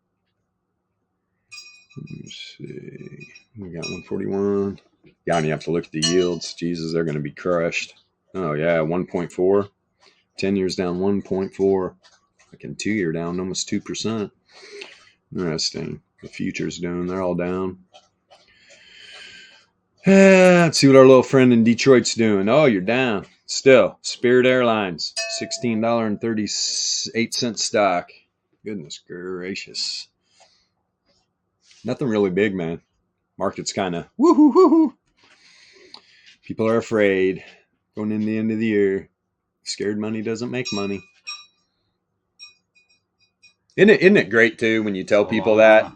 Let me see. We got 141. Yeah, and you have to look at the yields. Jesus, they're going to be crushed. Oh, yeah, 1.4. 10 years down 1.4. Like in 2 year down almost 2%. Interesting. The futures doing, they're all down. Let's see what our little friend in Detroit's doing. Oh, you're down. Still, Spirit Airlines, $16.38 stock. Goodness gracious. Nothing really big, man. Market's kind of woo-hoo-hoo-hoo. People are afraid going into the end of the year. Scared money doesn't make money. Isn't it great too when you tell people that?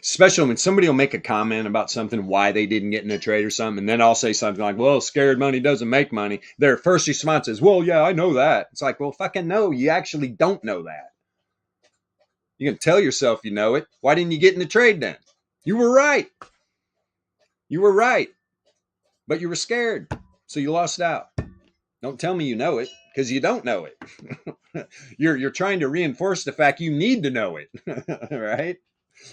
Especially when somebody will make a comment about something, why they didn't get in a trade or something, and then I'll say something like, well, scared money doesn't make money. Their first response is, well, yeah, I know that. It's like, well, fucking no, you actually don't know that. You can tell yourself you know it. Why didn't you get in the trade then? You were right. You were right. But you were scared. So you lost out. Don't tell me you know it, because you don't know it. You're trying to reinforce the fact you need to know it. Right?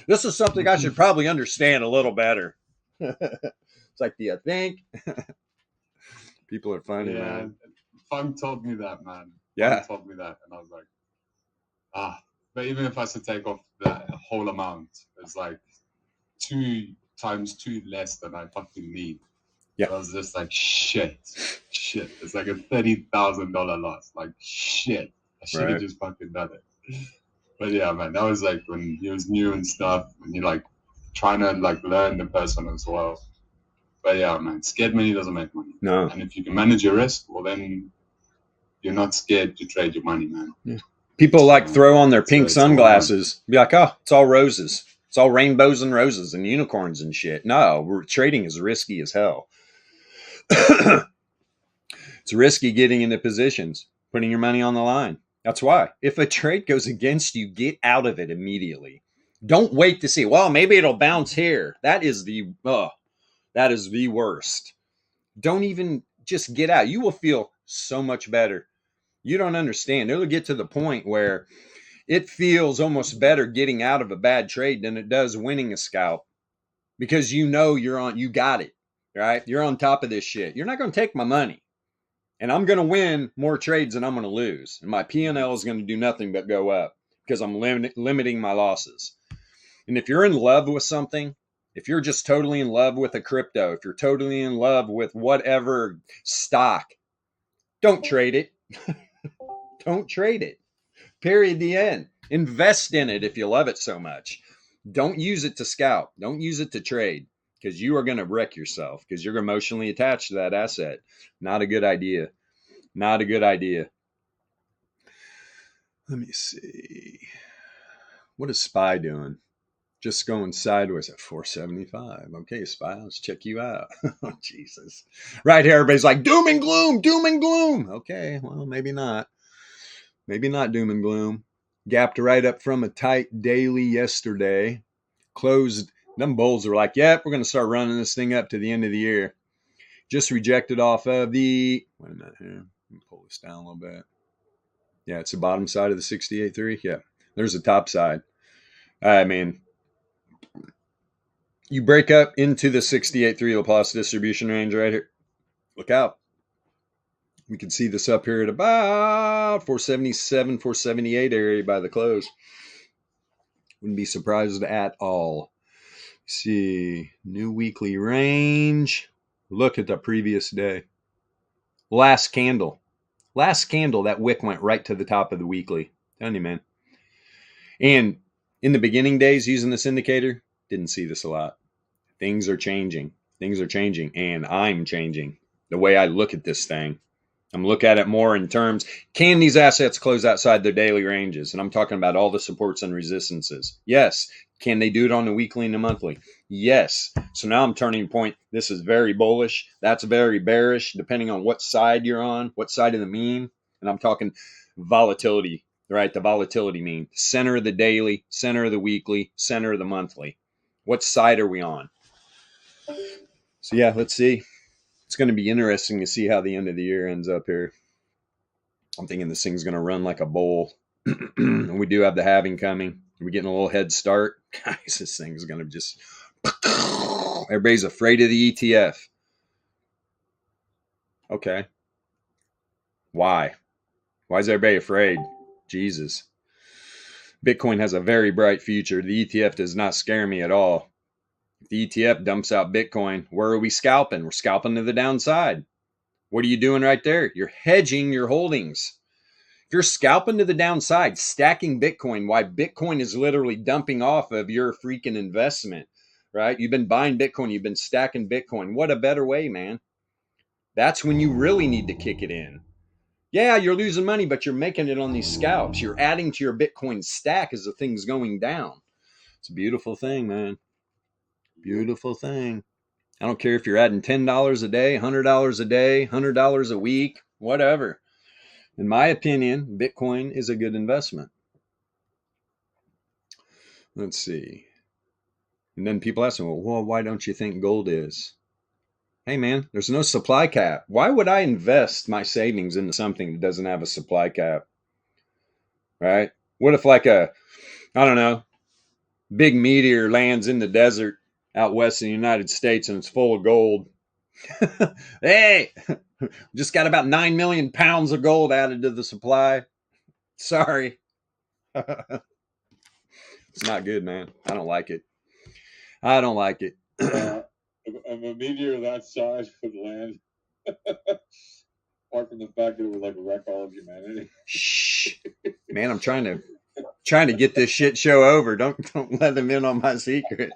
This is something I should probably understand a little better. It's like, do you think? People are funny, man. Funk told me that, man. Yeah. Funk told me that, and I was like, But even if I should take off that whole amount, it's like 2 times 2 less than I fucking need. Yeah. I was just like, shit. It's like a $30,000 loss. Like, shit. I should have just fucking done it. But yeah, man, that was like when he was new and stuff, and you're like trying to like learn the person as well. But yeah, man, scared money doesn't make money. No. And if you can manage your risk, well, then you're not scared to trade your money, man. Yeah. People like throw on their pink sunglasses, be like, oh, it's all roses. It's all rainbows and roses and unicorns and shit. No, trading is risky as hell. It's risky getting into positions, putting your money on the line. That's why. If a trade goes against you, get out of it immediately. Don't wait to see, well, maybe it'll bounce here. That is the worst. Don't even just get out. You will feel so much better. You don't understand. It'll get to the point where it feels almost better getting out of a bad trade than it does winning a scalp, because you know you got it, right? You're on top of this shit. You're not going to take my money, and I'm going to win more trades than I'm going to lose. And my P&L is going to do nothing but go up because I'm limiting my losses. And if you're in love with something, if you're just totally in love with a crypto, if you're totally in love with whatever stock, don't trade it. Don't trade it. Period. The end. Invest in it if you love it so much. Don't use it to scalp. Don't use it to trade, because you are going to wreck yourself because you're emotionally attached to that asset. Not a good idea. Not a good idea. Let me see. What is SPY doing? Just going sideways at 475. Okay, SPY, let's check you out. Oh, Jesus. Right here, everybody's like, doom and gloom, doom and gloom. Okay, well, maybe not. Maybe not doom and gloom. Gapped right up from a tight daily yesterday. Closed. Them bulls are like, yep, we're going to start running this thing up to the end of the year. Just rejected off of the, wait a minute here. Let me pull this down a little bit. Yeah, it's the bottom side of the 68.3. Yeah, there's the top side. I mean, you break up into the 68.3 Laplace distribution range right here. Look out. We can see this up here at about 477, 478 area by the close. Wouldn't be surprised at all. See, new weekly range. Look at the previous day. Last candle, that wick went right to the top of the weekly. Telling you, man. And in the beginning days using this indicator, didn't see this a lot. Things are changing. And I'm changing the way I look at this thing. I'm looking at it more in terms, can these assets close outside their daily ranges? And I'm talking about all the supports and resistances. Yes. Can they do it on the weekly and the monthly? Yes. So now I'm turning point. This is very bullish. That's very bearish, depending on what side you're on, what side of the mean. And I'm talking volatility, right? The volatility mean. Center of the daily, center of the weekly, center of the monthly. What side are we on? So yeah, let's see. It's going to be interesting to see how the end of the year ends up here. I'm thinking this thing's going to run like a bull. And we do have the halving coming. We're getting a little head start. Guys, this thing's going to just... Everybody's afraid of the ETF. Okay. Why? Why is everybody afraid? Jesus. Bitcoin has a very bright future. The ETF does not scare me at all. If the ETF dumps out Bitcoin, where are we scalping? We're scalping to the downside. What are you doing right there? You're hedging your holdings. If you're scalping to the downside, stacking Bitcoin, why Bitcoin is literally dumping off of your freaking investment, right? You've been buying Bitcoin. You've been stacking Bitcoin. What a better way, man. That's when you really need to kick it in. Yeah, you're losing money, but you're making it on these scalps. You're adding to your Bitcoin stack as the thing's going down. It's a beautiful thing, man. Beautiful thing. I don't care if you're adding $10 a day, $100 a day, $100 a week, whatever. In my opinion, Bitcoin is a good investment. Let's see. And then people ask me, well, why don't you think gold is? Hey, man, there's no supply cap. Why would I invest my savings into something that doesn't have a supply cap? Right? What if like I don't know, big meteor lands in the desert out west of the United States and it's full of gold? Hey, just got about 9 million pounds of gold added to the supply. Sorry. It's not good, man. I don't like it. If a meteor that size would land, apart from the fact that it would like wreck all of humanity. Shh, man, I'm trying to get this shit show over. Don't let them in on my secret.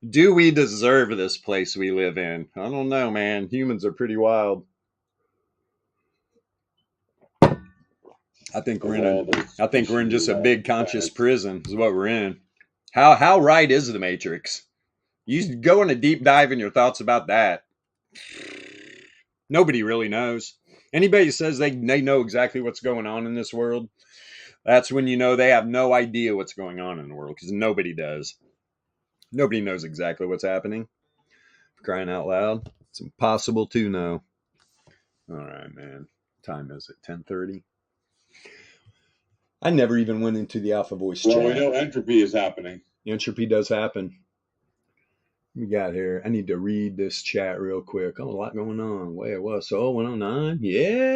Do we deserve this place we live in? I don't know, man. Humans are pretty wild. I think we're in just a big conscious prison is what we're in. How right is the Matrix? You go on a deep dive in your thoughts about that. Nobody really knows. Anybody who says they know exactly what's going on in this world, that's when you know they have no idea what's going on in the world, because nobody does. Nobody knows exactly what's happening. Crying out loud. It's impossible to know. All right, man. What time is it? 10:30? I never even went into the Alpha Voice chat. Well, we know Entropy is happening. Entropy does happen. We got here. I need to read this chat real quick. Oh, a lot going on. Wait, it was so 109. Yeah.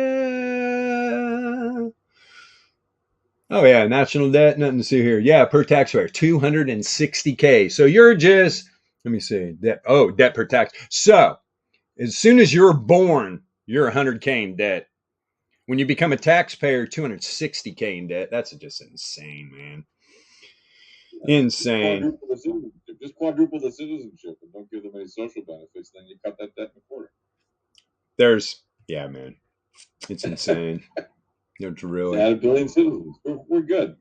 Oh yeah, national debt. Nothing to see here. Yeah, per taxpayer, $260K. So you're just, let me see, debt per tax. So as soon as you're born, you're $100K in debt. When you become a taxpayer, $260K in debt. That's just insane, man. Insane. Just quadruple the citizenship and don't give them any social benefits, then you cut that debt in a quarter. Yeah, man. It's insane. It's really. Add 1 billion citizens. We're good.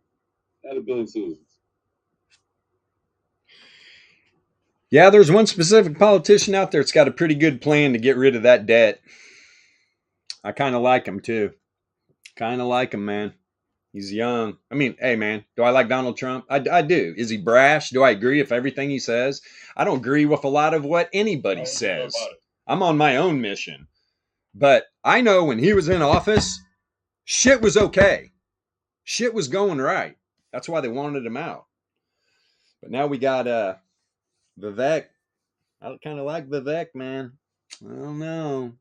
Add 1 billion citizens. Yeah, there's one specific politician out there that's got a pretty good plan to get rid of that debt. I kind of like him, too. Kind of like him, man. He's young. I mean, hey, man, do I like Donald Trump? I do. Is he brash? Do I agree with everything he says? I don't agree with a lot of what anybody says. I'm on my own mission. But I know when he was in office, shit was okay. Shit was going right. That's why they wanted him out. But now we got Vivek. I kind of like Vivek, man. I don't know.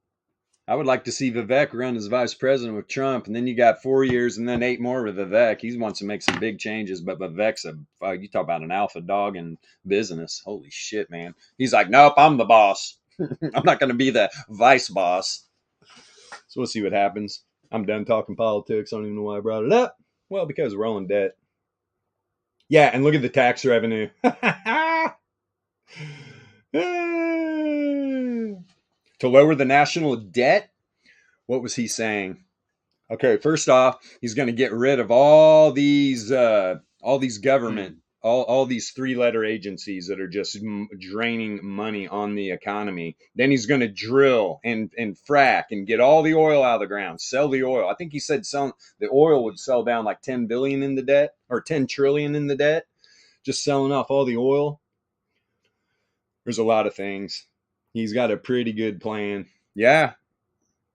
I would like to see Vivek run as vice president with Trump, and then you got 4 years and then 8 more with Vivek. He wants to make some big changes, but Vivek's you talk about an alpha dog in business. Holy shit, man. He's like, nope, I'm the boss. I'm not going to be the vice boss. So we'll see what happens. I'm done talking politics. I don't even know why I brought it up. Well, because we're all in debt. Yeah, and look at the tax revenue. To lower the national debt? What was he saying? Okay, first off, he's going to get rid of all these government, all these 3-letter agencies that are just draining money on the economy. Then he's going to drill and frack and get all the oil out of the ground, sell the oil. I think he said the oil would sell down like 10 billion in the debt, or 10 trillion in the debt, just selling off all the oil. There's a lot of things. He's got a pretty good plan. Yeah.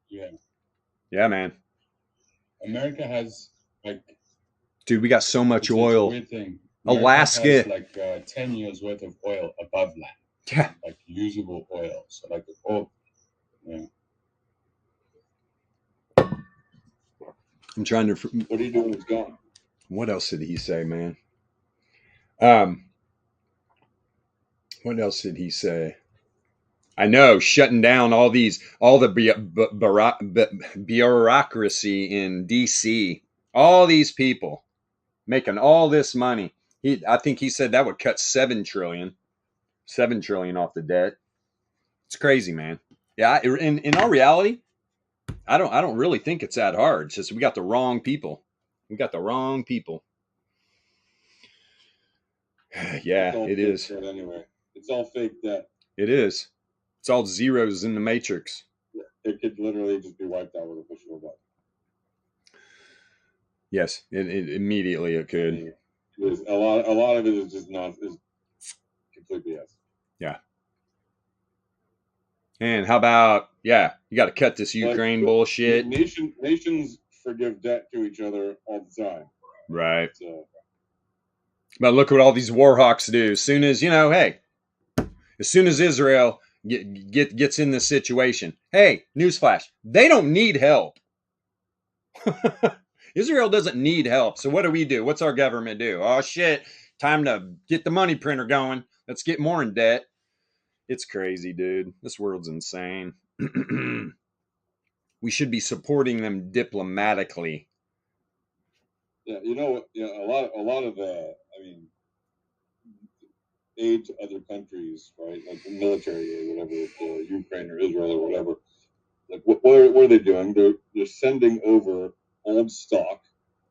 Yeah, man. America has dude, we got so much oil. It's a weird thing. Alaska has 10 years worth of oil above land. Yeah. Like usable oil. So yeah. I'm trying to. What are you doing? It's gone. What else did he say, man? What else did he say? I know, shutting down all the bureaucracy in DC. All these people making all this money. I think he said that would cut 7 trillion off the debt. It's crazy, man. Yeah, in our reality, I don't really think it's that hard. It's just we got the wrong people. Yeah, it is. Anyway, it's all fake debt. It is. It's all zeros in the matrix. It could literally just be wiped out with a push of a button. Yes, it immediately it could. A lot of it is just is complete BS. Yeah. And how about you got to cut this Ukraine bullshit. Nations forgive debt to each other all the time. Right. So. But look what all these war hawks do. As soon as Israel gets in this situation, hey, newsflash, they don't need help. Israel doesn't need help. So what do? What's our government do? Oh shit, time to get the money printer going. Let's get more in debt. It's crazy, dude. This world's insane. We should be supporting them diplomatically. Yeah, a lot of aid to other countries, right? Like military aid, whatever, Ukraine or Israel or whatever. Like, what are they doing? They're sending over old stock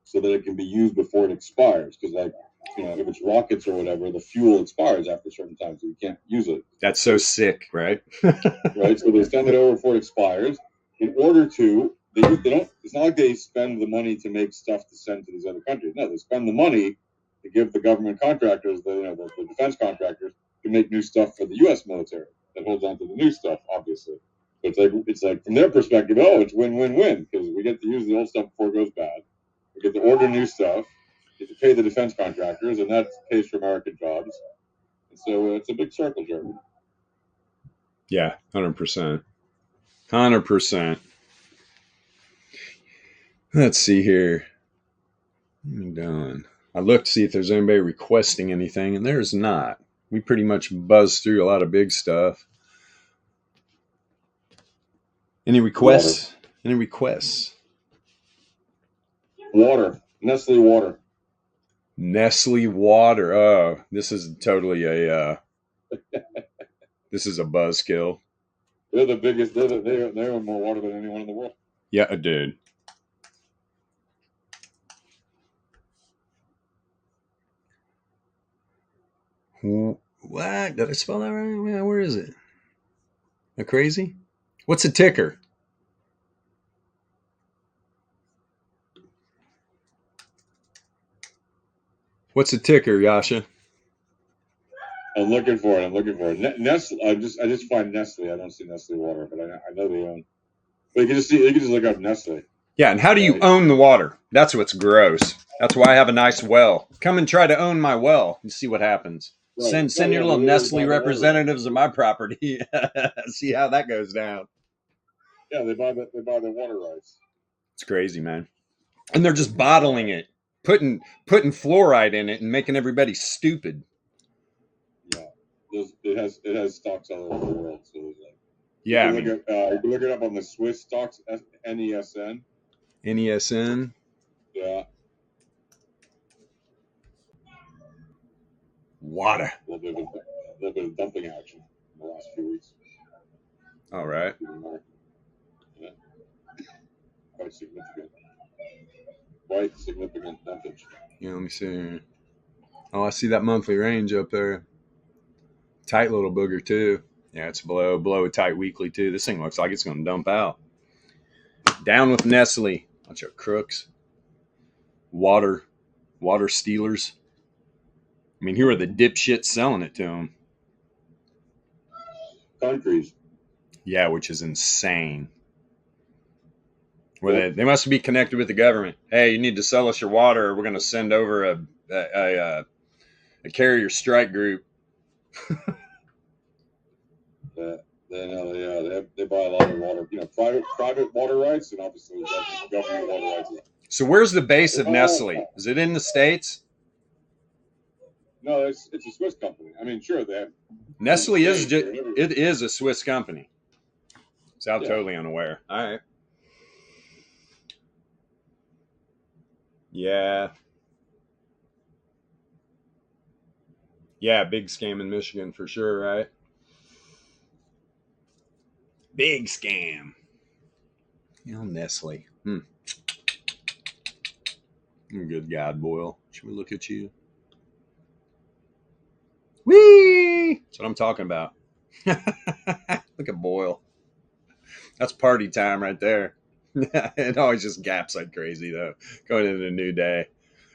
so that it can be used before it expires. Because, if it's rockets or whatever, the fuel expires after a certain time, so you can't use it. That's so sick, right? Right. So they send it over before it expires. In order to, they don't. It's not like they spend the money to make stuff to send to these other countries. No, they spend the money to give the government contractors, the defense contractors, to make new stuff for the U.S. military that holds on to the new stuff, obviously. But it's like from their perspective, it's win-win-win because we get to use the old stuff before it goes bad. We get to order new stuff, get to pay the defense contractors, and that pays for American jobs. And so it's a big circle jerk. Yeah, 100%. 100%. Let's see here. I'm done. I looked to see if there's anybody requesting anything, and there's not. We pretty much buzzed through a lot of big stuff. Any requests? Water. Any requests? Water. Nestle water. Nestle water. Oh, this is totally this is a buzzkill. They're the biggest. They own more water than anyone in the world. Yeah, dude. What? Did I spell that right? Where is it? Am I crazy? What's the ticker? What's the ticker, Yasha? I'm looking for it. Nestle. I just find Nestle. I don't see Nestle water, but I know they own. But you can just look up Nestle. Yeah, and how do you own the water? That's what's gross. That's why I have a nice well. Come and try to own my well and see what happens. Right. Send your little Nestle representatives of my property. See how that goes down. Yeah, they buy the water rights. It's crazy, man. And they're just bottling it, putting fluoride in it and making everybody stupid. Yeah. It has stocks all over the world. So like, yeah, you can look it up on the Swiss stocks, NESN. NESN. Yeah. Water. A little bit of dumping action in the last few weeks. All right. Yeah. Quite significant dumpage. Yeah, let me see. Oh, I see that monthly range up there. Tight little booger too. Yeah, it's below a tight weekly too. This thing looks like it's going to dump out. Down with Nestle. Bunch of crooks. Water stealers. I mean, who are the dipshits selling it to them? Countries. Yeah, which is insane. Where they must be connected with the government. Hey, you need to sell us your water, or we're going to send over a carrier strike group. They buy a lot of water, private water rights, and obviously government water rights. So where's the base of Nestle? Is it in the States? No, it's a Swiss company. I mean, sure, they have. Nestle is a Swiss company. So I'm totally unaware. All right. Yeah. Yeah, big scam in Michigan for sure, right? Big scam. Nestle. Good God, Boyle. Should we look at you? Whee! That's what I'm talking about. Look at Boyle. That's party time right there. It always just gaps like crazy, though, going into a new day.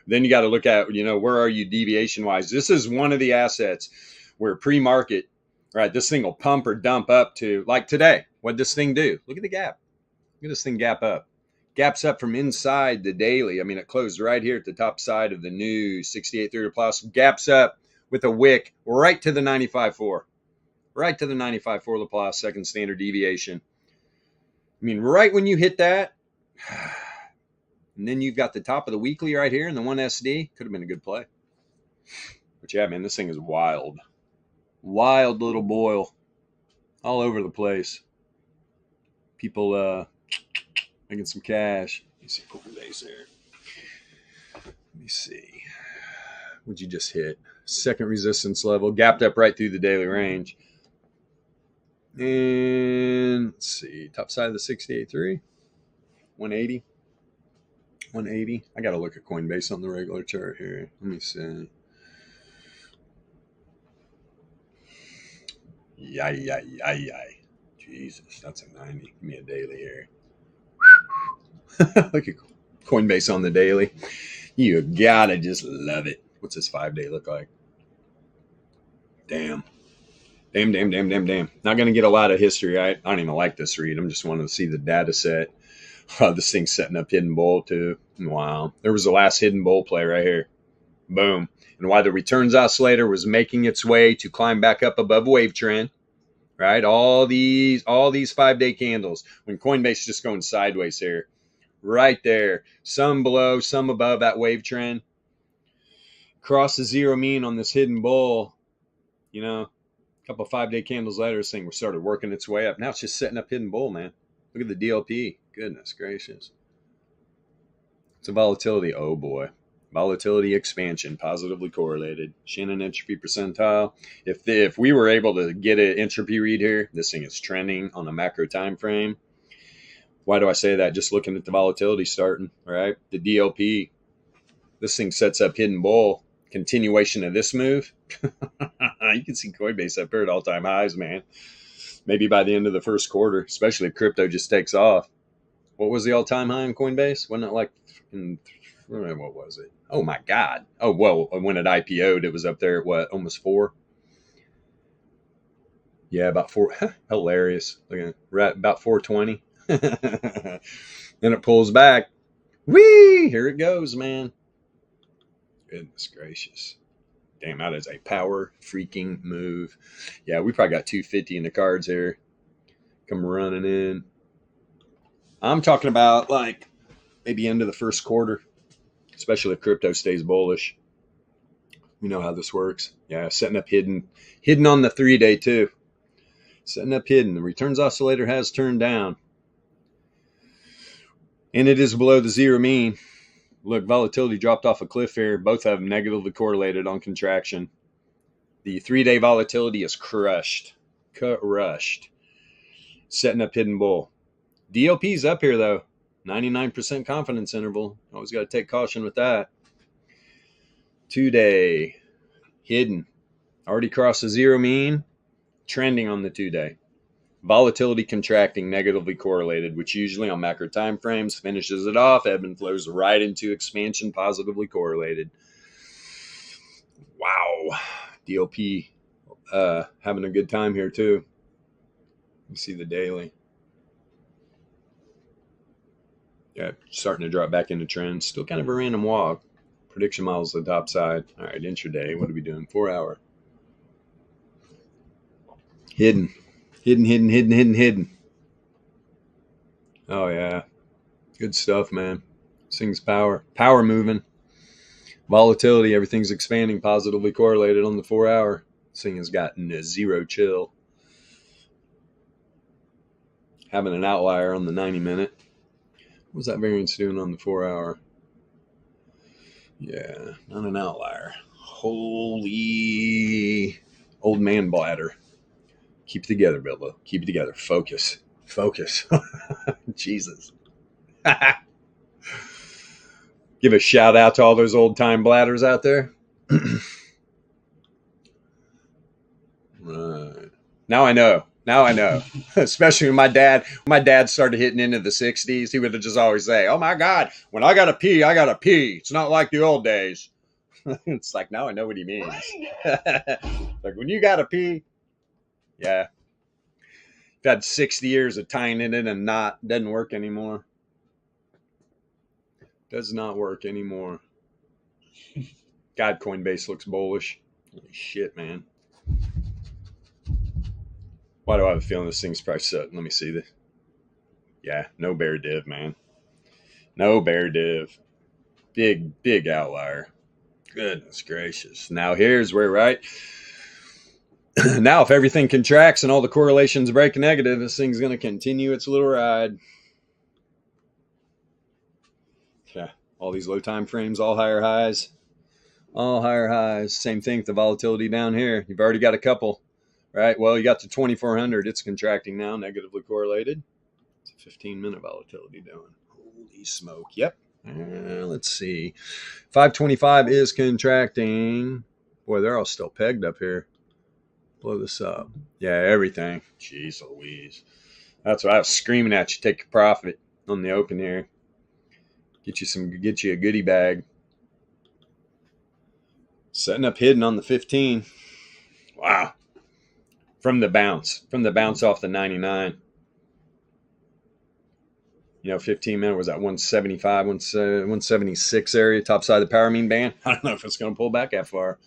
Then you got to look at, where are you deviation wise? This is one of the assets where pre-market, right, this thing will pump or dump up to, like today. What'd this thing do? Look at the gap. Look at this thing gap up. Gaps up from inside the daily. I mean, it closed right here at the top side of the new 68.30 plus. Gaps up with a wick right to the 95.4. Right to the 95.4 Laplace second standard deviation. I mean, right when you hit that, and then you've got the top of the weekly right here and the 1SD. Could have been a good play. But yeah, man, this thing is wild. Wild little boil. All over the place. People making some cash. Let me see Coinbase here. Let me see. What'd you just hit? Second resistance level. Gapped up right through the daily range. And let's see. Top side of the 683. 180. 180. I got to look at Coinbase on the regular chart here. Let me see. Yay. Jesus, that's a 90. Give me a daily here. Look at Coinbase on the daily. You gotta just love it. What's this 5-day look like? Damn. Not gonna get a lot of history. I don't even like this read. I'm just wanting to see the data set. This thing's setting up hidden bull too. Wow. There was the last hidden bull play right here. Boom. And why the returns oscillator was making its way to climb back up above wave trend. Right? All these 5-day candles. When Coinbase is just going sideways here. Right there. Some below, some above that wave trend. Cross the zero mean on this hidden bull. A couple of 5-day candles later, this thing started working its way up. Now it's just setting up hidden bull, man. Look at the DLP. Goodness gracious. It's a volatility. Oh boy. Volatility expansion, positively correlated. Shannon entropy percentile. If we were able to get an entropy read here, this thing is trending on a macro time frame. Why do I say that? Just looking at the volatility starting, right? The DLP. This thing sets up hidden bull. Continuation of this move. You can see Coinbase up here at all-time highs, man. Maybe by the end of the first quarter, especially if crypto just takes off. What was the all-time high in Coinbase? Wasn't it like what was it? Oh my God. Oh, well, when it IPO'd, it was up there at what, almost 4? Yeah, about 4. Hilarious. Look at right about 420. Then it pulls back. Whee! Here it goes, man. Goodness gracious. Damn, that is a power freaking move. Yeah, we probably got 250 in the cards here. Come running in. I'm talking about like maybe end of the first quarter, especially if crypto stays bullish. You know how this works. Yeah, setting up hidden on the 3-day too. Setting up hidden. The returns oscillator has turned down. And it is below the zero mean. Look, volatility dropped off a cliff here. Both of them negatively correlated on contraction. The 3-day volatility is crushed. Setting up hidden bull. DLP's up here though. 99% confidence interval. Always got to take caution with that. 2-day hidden. Already crossed the zero mean. Trending on the 2-day. Volatility contracting, negatively correlated, which usually on macro time frames finishes it off. Ebb and flows right into expansion, positively correlated. Wow. DLP having a good time here too. You see the daily. Yeah, starting to drop back into trend. Still kind of a random walk. Prediction models the top side. All right, intraday. What are we doing? 4 hour. Hidden. Oh, yeah. Good stuff, man. This thing's power. Power moving. Volatility. Everything's expanding. Positively correlated on the 4 hour. This thing has gotten a zero chill. Having an outlier on the 90 minute. What's that variance doing on the 4 hour? Yeah, not an outlier. Holy old man bladder. Keep it together, Bilbo. Keep it together. Focus. Jesus. Give a shout out to all those old time bladders out there. Right. Now I know. Especially when my dad started hitting into the 60s, he would just always say, "Oh my God, when I gotta pee, I gotta pee. It's not like the old days." It's like, now I know what he means. Like when you gotta pee, yeah. You've had 60 years of tying it in and doesn't work anymore. Does not work anymore. God, Coinbase looks bullish. Holy shit, man. Why do I have a feeling this thing's probably set? Let me see this. Yeah, no bear div, man. No bear div. Big outlier. Goodness gracious. Now here's where, right? Now if everything contracts and all the correlations break negative, this thing's going to continue its little ride. Yeah, all these low time frames, all higher highs. All higher highs. Same thing with the volatility down here. You've already got a couple, right? Well, you got the 2400. It's contracting now, negatively correlated. It's a 15-minute volatility doing. Holy smoke. Yep. Let's see. 525 is contracting. Boy, they're all still pegged up here. Blow this up. Yeah, everything. Jeez Louise. That's what I was screaming at you. Take your profit on the open here. Get you a goodie bag. Setting up hidden on the 15. Wow. From the bounce off the 99. 15 minute was that 175, 176 area, top side of the power mean band. I don't know if it's going to pull back that far.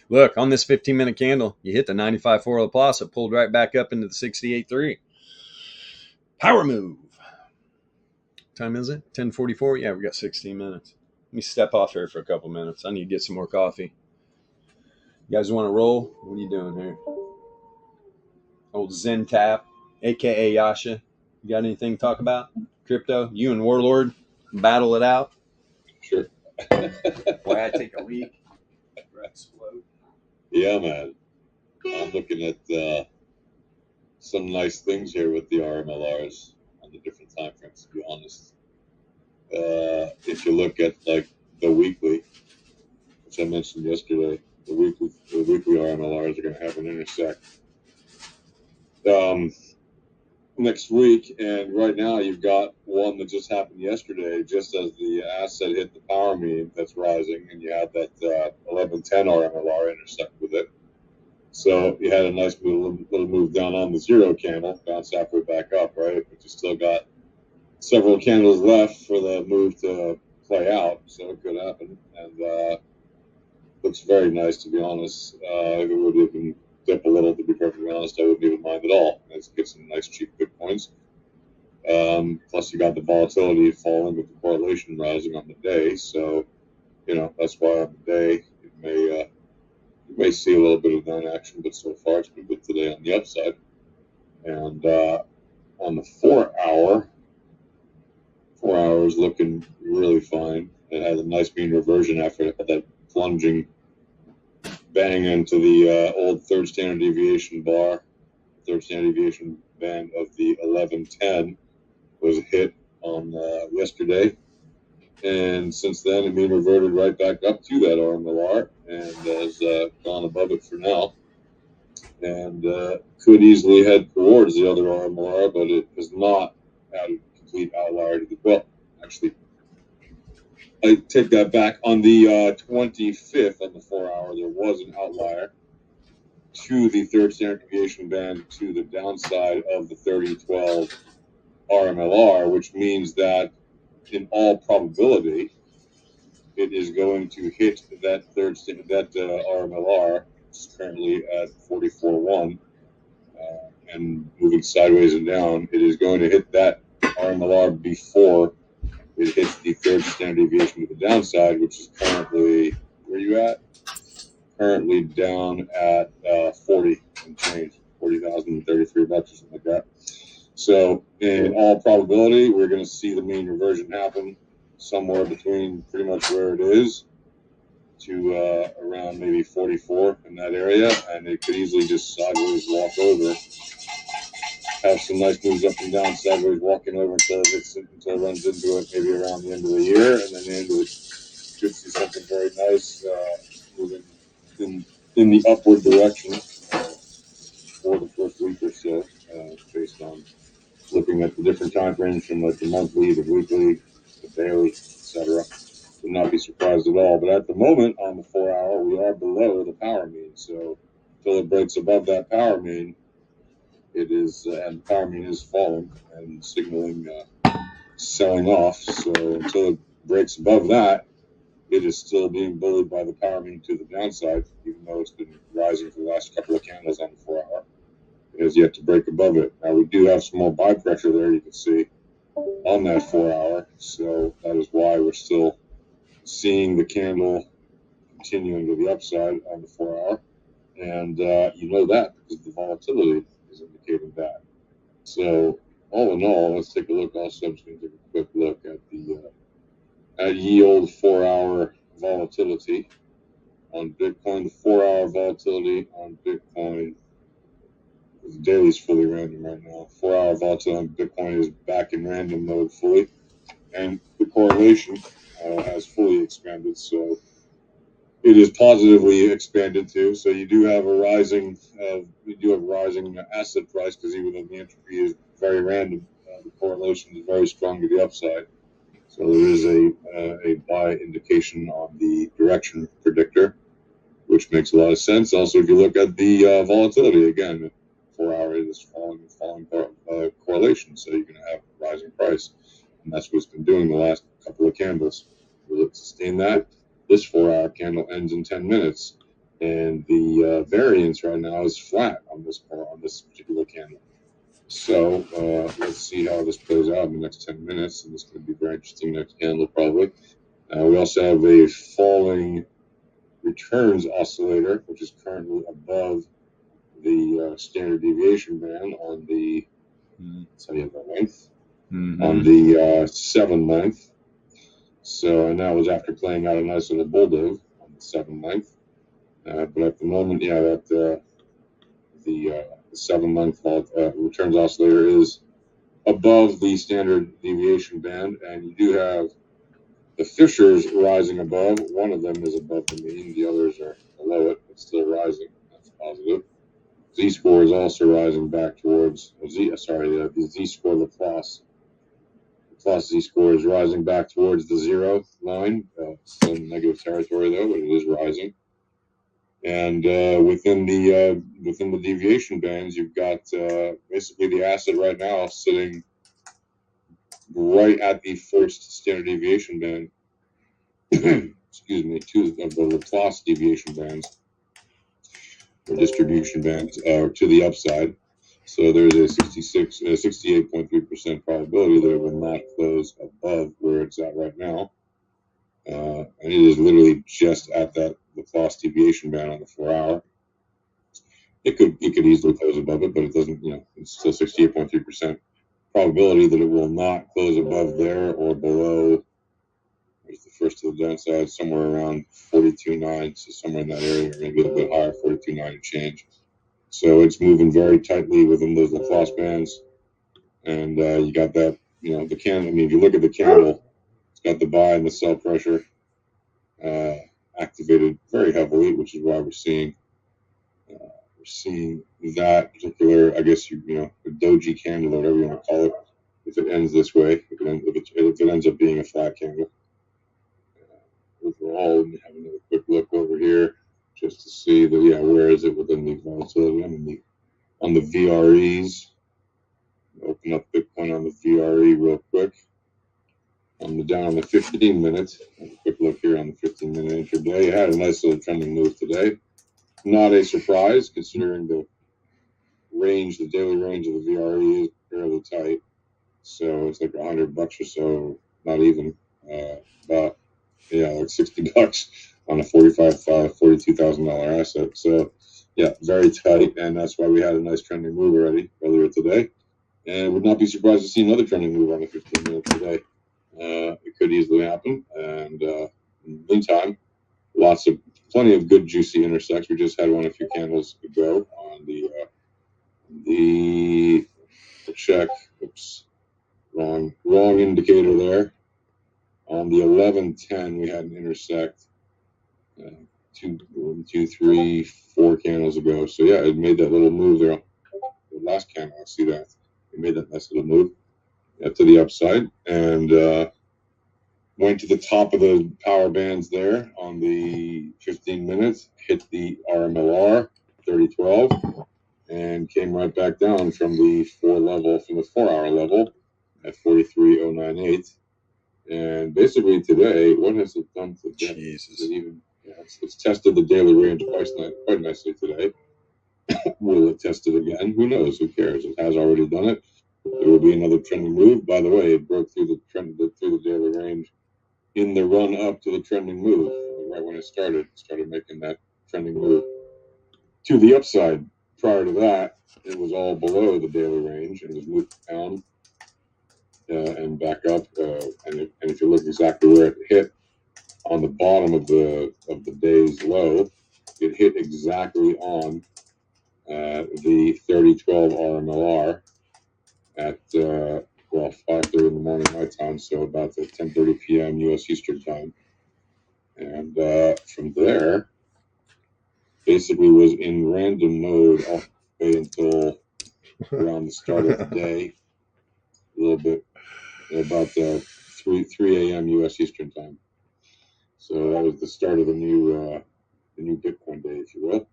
Look, on this 15-minute candle, you hit the 95.4 Laplace. It pulled right back up into the 68.3. Power move. What time is it? 10:44? Yeah, we got 16 minutes. Let me step off here for a couple minutes. I need to get some more coffee. You guys want to roll? What are you doing here? Old Zen Tap, a.k.a. Yasha. You got anything to talk about? Crypto? You and Warlord battle it out? Sure. Boy, I take a leak. Explode. Yeah, man. I'm looking at some nice things here with the RMLRs on the different time frames, to be honest. If you look at like the weekly, which I mentioned yesterday, the weekly RMLRs are going to have an intersect next week, and right now you've got one that just happened yesterday, just as the asset hit the power mean that's rising, and you had that 1110 RMLR intersect with it. So you had a nice little move down on the zero candle, bounced halfway back up, right? But you still got several candles left for the move to play out, so it could happen. And looks very nice, to be honest. If it would even dip a little, to be perfectly honest, I wouldn't even mind at all. Let's get some nice cheap Bitcoins. Plus, you got the volatility falling with the correlation rising on the day, so that's why on the day you may see a little bit of that action, but so far it's been good today on the upside. And on the 4 hour is looking really fine. It had a nice mean reversion after that plunging bang into the old third standard deviation bar. Third standard deviation band of the 1110 was hit on yesterday. And since then, it mean reverted right back up to that RMLR and has gone above it for now. And could easily head towards the other RMLR, but it has not had a complete outlier to the well. Actually, I take that back. On the 25th on the 4 hour, there was an outlier to the third standard deviation band to the downside of the 3012 RMLR, which means that in all probability, it is going to hit that RMLR, which is currently at 44.1, and moving sideways and down. It is going to hit that RMLR before it hits the third standard deviation to the downside, which is currently, where are you at? Currently down at 40 and change, $40,033 or something like that. So in all probability, we're going to see the mean reversion happen somewhere between pretty much where it is to around maybe 44 in that area, and it could easily just sideways walk over, have some nice moves up and down, sideways walking over until it runs into it maybe around the end of the year, and then the end of it should see something very nice moving in the upward direction for the first week or so, based on looking at the different time frames from like the monthly, the weekly, the daily, etc. Would not be surprised at all. But at the moment, on the 4 hour, we are below the power mean. So until it breaks above that power mean, it is, and the power mean is falling and signaling selling off. So until it breaks above that, it is still being bullied by the power mean to the downside, even though it's been rising for the last couple of candles on the 4 hour. It has yet to break above it. Now, we do have some more buy pressure there, you can see, on that 4 hour. So that is why we're still seeing the candle continuing to the upside on the 4 hour. And that because the volatility is indicating that. So all in all, let's take a look. Also, I'm just going to take a quick look at the at yield 4 hour volatility on Bitcoin. The 4 hour volatility on Bitcoin, the daily is fully random right now. 4 hour volatility on Bitcoin is back in random mode fully, and the correlation has fully expanded. So it is positively expanded too. So you do have a rising asset price, because even though the entropy is very random, the correlation is very strong to the upside. So there is a buy indication on the direction predictor, which makes a lot of sense. Also, if you look at the volatility, again, 4 hour is falling correlation, so you're going to have a rising price, and that's what it's been doing the last couple of candles. Will it sustain that? This 4 hour candle ends in 10 minutes, and the variance right now is flat on this particular candle. So let's see how this plays out in the next 10 minutes, and this is going to be very interesting next candle probably. We also have a falling returns oscillator, which is currently above the standard deviation band on the length, on the 7 length. So, and that was after playing out a nice little bulldog on the 7 length. But at the moment, the 7 length returns oscillator is above the standard deviation band, and you do have the Fishers rising above. One of them is above the mean, the others are below it, but still rising. That's positive. Z-score is also rising back towards the Z-score Laplace. Laplace Z-score is rising back towards the 0 line. Still in negative territory though, but it is rising. And within the deviation bands, you've got basically the asset right now sitting right at the first standard deviation band. Excuse me, two of the Laplace deviation bands or distribution bands to the upside. So there's a 68.3% probability that it will not close above where it's at right now. And it is literally just at that Laplace deviation band on the 4 hour. It could easily close above it, but it doesn't, it's still 68.3% probability that it will not close above there or below. There's the first to the downside, somewhere around 42.9, so somewhere in that area, or maybe a little bit higher, 42.9 and change. So it's moving very tightly within those Laplace bands. And you got that, the candle. I mean, if you look at the candle, it's got the buy and the sell pressure activated very heavily, which is why we're seeing that particular, I guess the doji candle, or whatever you want to call it, if it ends this way, if it ends up being a flat candle. Overall, let me have another quick look over here just to see where is it within the volatility. On the VREs. Open up Bitcoin on the VRE real quick. Down on the 15 minutes. Have a quick look here on the 15-minute intraday. It had a nice little trending move today. Not a surprise considering the daily range of the VRE is fairly tight. So it's like $100 or so, not even, about like $60 on a $42,000 asset. So very tight, and that's why we had a nice trending move already earlier today. And would not be surprised to see another trending move on the 15 minutes today. It could easily happen. And in the meantime, plenty of good juicy intersects. We just had one a few candles ago on the check. Oops, wrong indicator there. On the 11:10, we had an intersect 2, 3, 4 candles ago. So it made that little move there. The last candle, I see that. It made that nice little move to the upside, and went to the top of the power bands there on the 15 minutes, hit the RMLR 3012, and came right back down from the 4-hour level at 43.098. And basically today, what has it done today? Jesus. It's tested the daily range quite nicely today. Will it test it again? Who knows? Who cares? It has already done it. It will be another trending move. By the way, it broke through the daily range in the run up to the trending move. Right when it started making that trending move to the upside. Prior to that, it was all below the daily range and was moved down and back up. And if you look exactly where it hit on the bottom of the day's low, it hit exactly on the 3012 RMLR at 5:30 in the morning my time, so about the 10:30 p.m. U.S. Eastern time. And from there, basically was in random mode all the way until around the start of the day, a little bit about 3 a.m. U.S. Eastern time. So that was the start of the new Bitcoin day, if you will.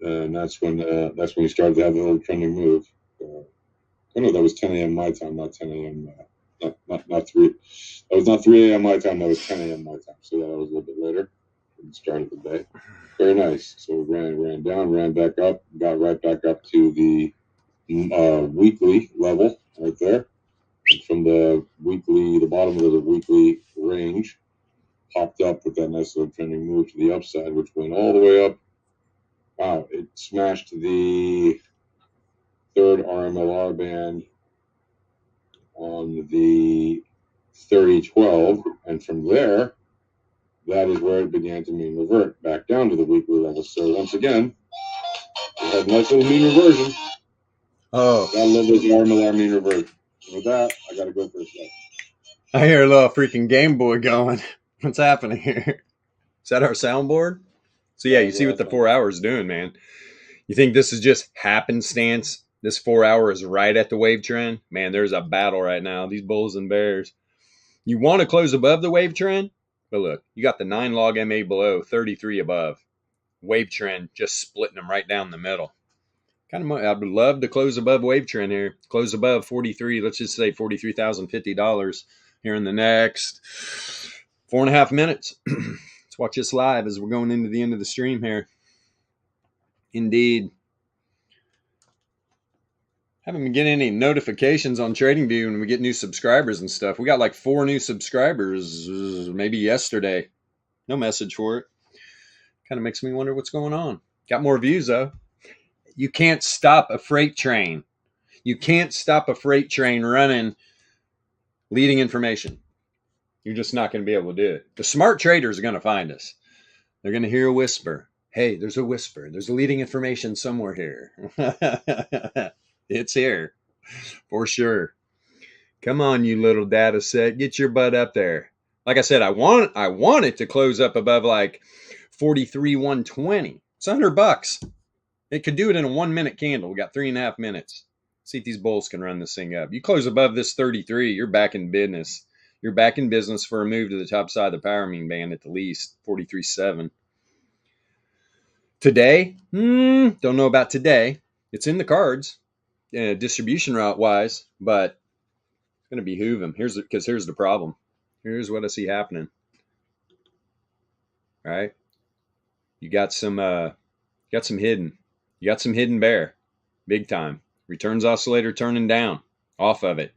And that's when you started to have the little trending move. No, that was 10 a.m. my time, not 10 a.m. Not 3. That was not 3 a.m. my time. That was 10 a.m. my time. So that was a little bit later. The start of the day. Very nice. So we ran down, ran back up, got right back up to the weekly level right there. And from the bottom of the weekly range, popped up with that nice little trending move to the upside, which went all the way up. Wow, it smashed the third RMLR band on the 3012, and from there, that is where it began to mean revert back down to the weekly level. So once again, we had a nice little mean reversion. Oh, Gotta love those RMLR mean reversion. And with that, I gotta go for a sec. I hear a little freaking Game Boy going. What's happening here? Is that our soundboard? So you see what the 4 hours is doing, man. You think this is just happenstance? This 4 hour is right at the wave trend? Man, there's a battle right now. These bulls and bears. You want to close above the wave trend? But look, you got the 9 log MA below, 33 above. Wave trend just splitting them right down the middle. I would love to close above wave trend here. Close above 43. Let's just say $43,050 here in the next 4.5 minutes. Let's watch this live as we're going into the end of the stream here. Indeed. Haven't been getting any notifications on TradingView when we get new subscribers and stuff. We got like 4 new subscribers maybe yesterday. No message for it. Kind of makes me wonder what's going on. Got more views though. You can't stop a freight train. You can't stop a freight train running leading information. You're just not going to be able to do it. The smart traders are going to find us. They're going to hear a whisper. Hey, there's a whisper. There's a leading information somewhere here. It's here for sure. Come on, you little data set. Get your butt up there. Like I said, I want it to close up above like 43,120. It's $100. It could do it in a 1 minute candle. We got 3.5 minutes. See if these bulls can run this thing up. You close above this 33, you're back in business. You're back in business for a move to the top side of the power mean band at the least, 43.7. Today, don't know about today. It's in the cards, distribution route wise, but it's going to behoove him. Here's the problem. Here's what I see happening. All right, you got some hidden. You got some hidden bear, big time. Returns oscillator turning down off of it.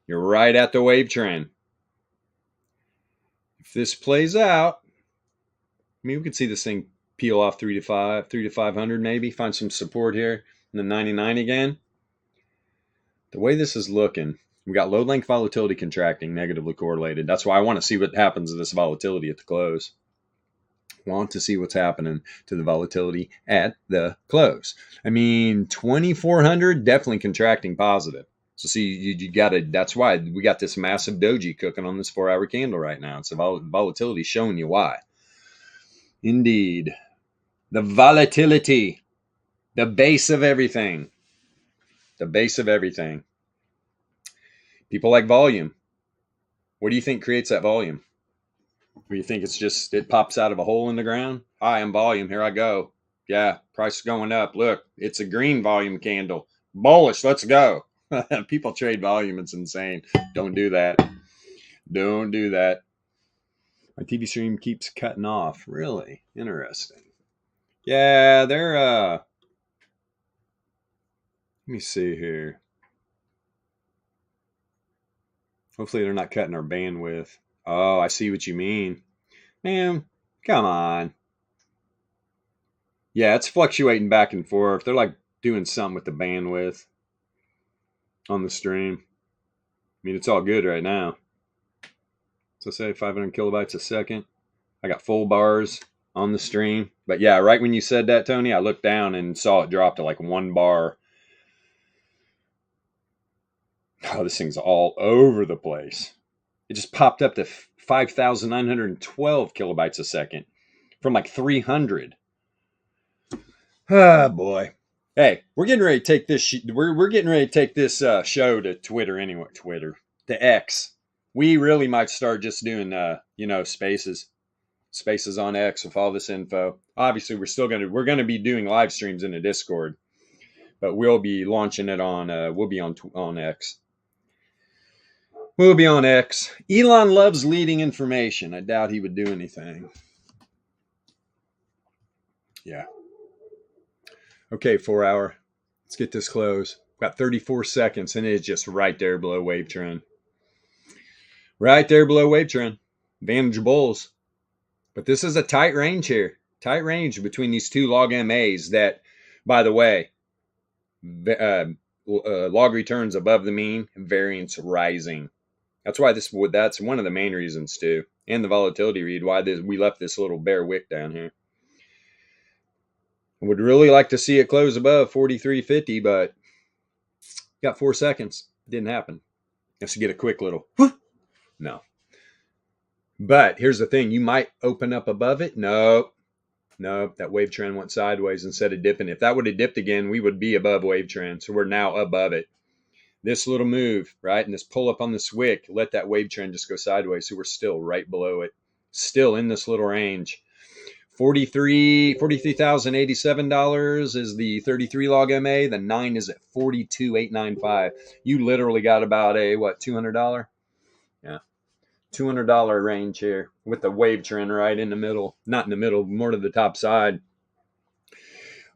You're right at the wave trend. If this plays out, I mean, we could see this thing peel off 3 to 500 maybe, find some support here in the 99 again. The way this is looking, we got low length volatility contracting, negatively correlated. That's why I want to see what happens to this volatility at the close. Want to see what's happening to the volatility at the close. I mean, 2,400 definitely contracting positive. So see, you got to. That's why we got this massive doji cooking on this 4-hour candle right now. It's the volatility showing you why. Indeed, the volatility, the base of everything. The base of everything. People like volume. What do you think creates that volume? Or you think it's just, it pops out of a hole in the ground? Hi, I'm volume. Here I go. Yeah, price is going up. Look, it's a green volume candle. Bullish, let's go. People trade volume. It's insane. Don't do that. Don't do that. My TV stream keeps cutting off. Really? Interesting. Yeah, they're, let me see here. Hopefully they're not cutting our bandwidth. Oh, I see what you mean. Man, come on. Yeah, it's fluctuating back and forth. They're like doing something with the bandwidth on the stream. I mean, it's all good right now. So say 500 kilobytes a second. I got full bars on the stream. But yeah, right when you said that, Tony, I looked down and saw it drop to like 1 bar. Oh, this thing's all over the place. It just popped up to 5,912 kilobytes a second from like 300. Ah, boy. Hey, we're getting ready to take this. We're getting ready to take this show to Twitter anyway. Twitter to X. We really might start just doing spaces on X with all this info. Obviously, we're gonna be doing live streams in the Discord, but we'll be launching it on. We'll be on X. We'll be on X. Elon loves leading information. I doubt he would do anything. Yeah. Okay, 4 hour. Let's get this close. Got 34 seconds, and it's just right there below wave trend. Right there below wave trend. Advantage bulls. But this is a tight range here. Tight range between these two log MAs that, by the way, log returns above the mean, variance rising. That's one of the main reasons too. And the volatility read, why we left this little bear wick down here. I would really like to see it close above 43.50, but got 4 seconds. Didn't happen. Just to get a quick little, no. But here's the thing. You might open up above it. No, that wave trend went sideways instead of dipping. If that would have dipped again, we would be above wave trend. So we're now above it. This little move, right, and this pull up on this wick, let that wave trend just go sideways. So we're still right below it. Still in this little range. $43,087 is the 33 log MA. The 9 is at 42,895. You literally got about a $200? Yeah, $200 range here with the wave trend right in the middle. Not in the middle, more to the top side.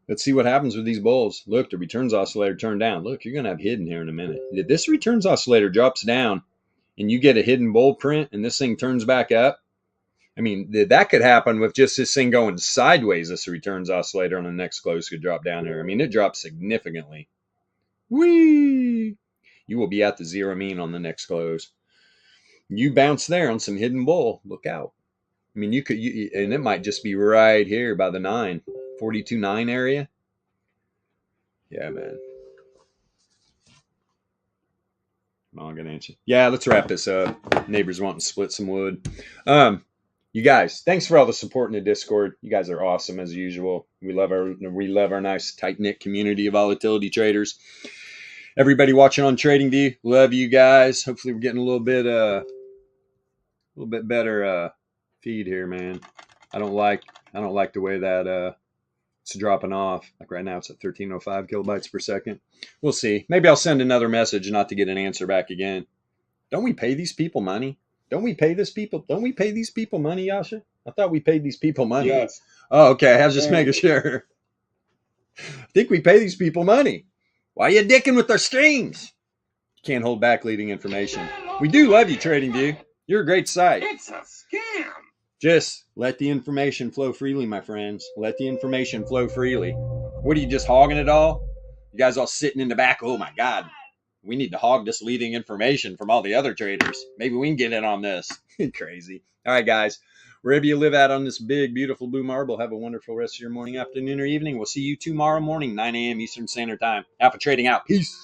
Let's see what happens with these bulls. Look, the returns oscillator turned down. Look, you're going to have hidden here in a minute. If this returns oscillator drops down and you get a hidden bull print and this thing turns back up, I mean, that could happen with just this thing going sideways. This returns oscillator on the next close could drop down here. I mean, it drops significantly. Whee! You will be at the zero mean on the next close. You bounce there on some hidden bull. Look out. I mean, and it might just be right here by the 9. 42.9 area. Yeah, man. I'm not gonna answer. Yeah, let's wrap this up. Neighbors wanting to split some wood. You guys, thanks for all the support in the Discord. You guys are awesome as usual. We love our nice tight knit community of volatility traders. Everybody watching on TradingView, love you guys. Hopefully, we're getting a little bit better feed here, man. I don't like the way that it's dropping off. Like right now, it's at 1305 kilobytes per second. We'll see. Maybe I'll send another message not to get an answer back again. Don't we pay these people money? Don't we pay these people money, Yasha? I thought we paid these people money. Yes. Oh, okay. I was just making sure. I think we pay these people money. Why are you dicking with our streams? You can't hold back leading information. We do love you, TradingView. You're a great site. It's a scam. Just let the information flow freely, my friends. Let the information flow freely. What are you, just hogging it all? You guys all sitting in the back. Oh, my God. We need to hog this leading information from all the other traders. Maybe we can get in on this. Crazy. All right, guys. Wherever you live out on this big, beautiful blue marble, have a wonderful rest of your morning, afternoon, or evening. We'll see you tomorrow morning, 9 a.m. Eastern Standard Time. Alpha Trading out. Peace.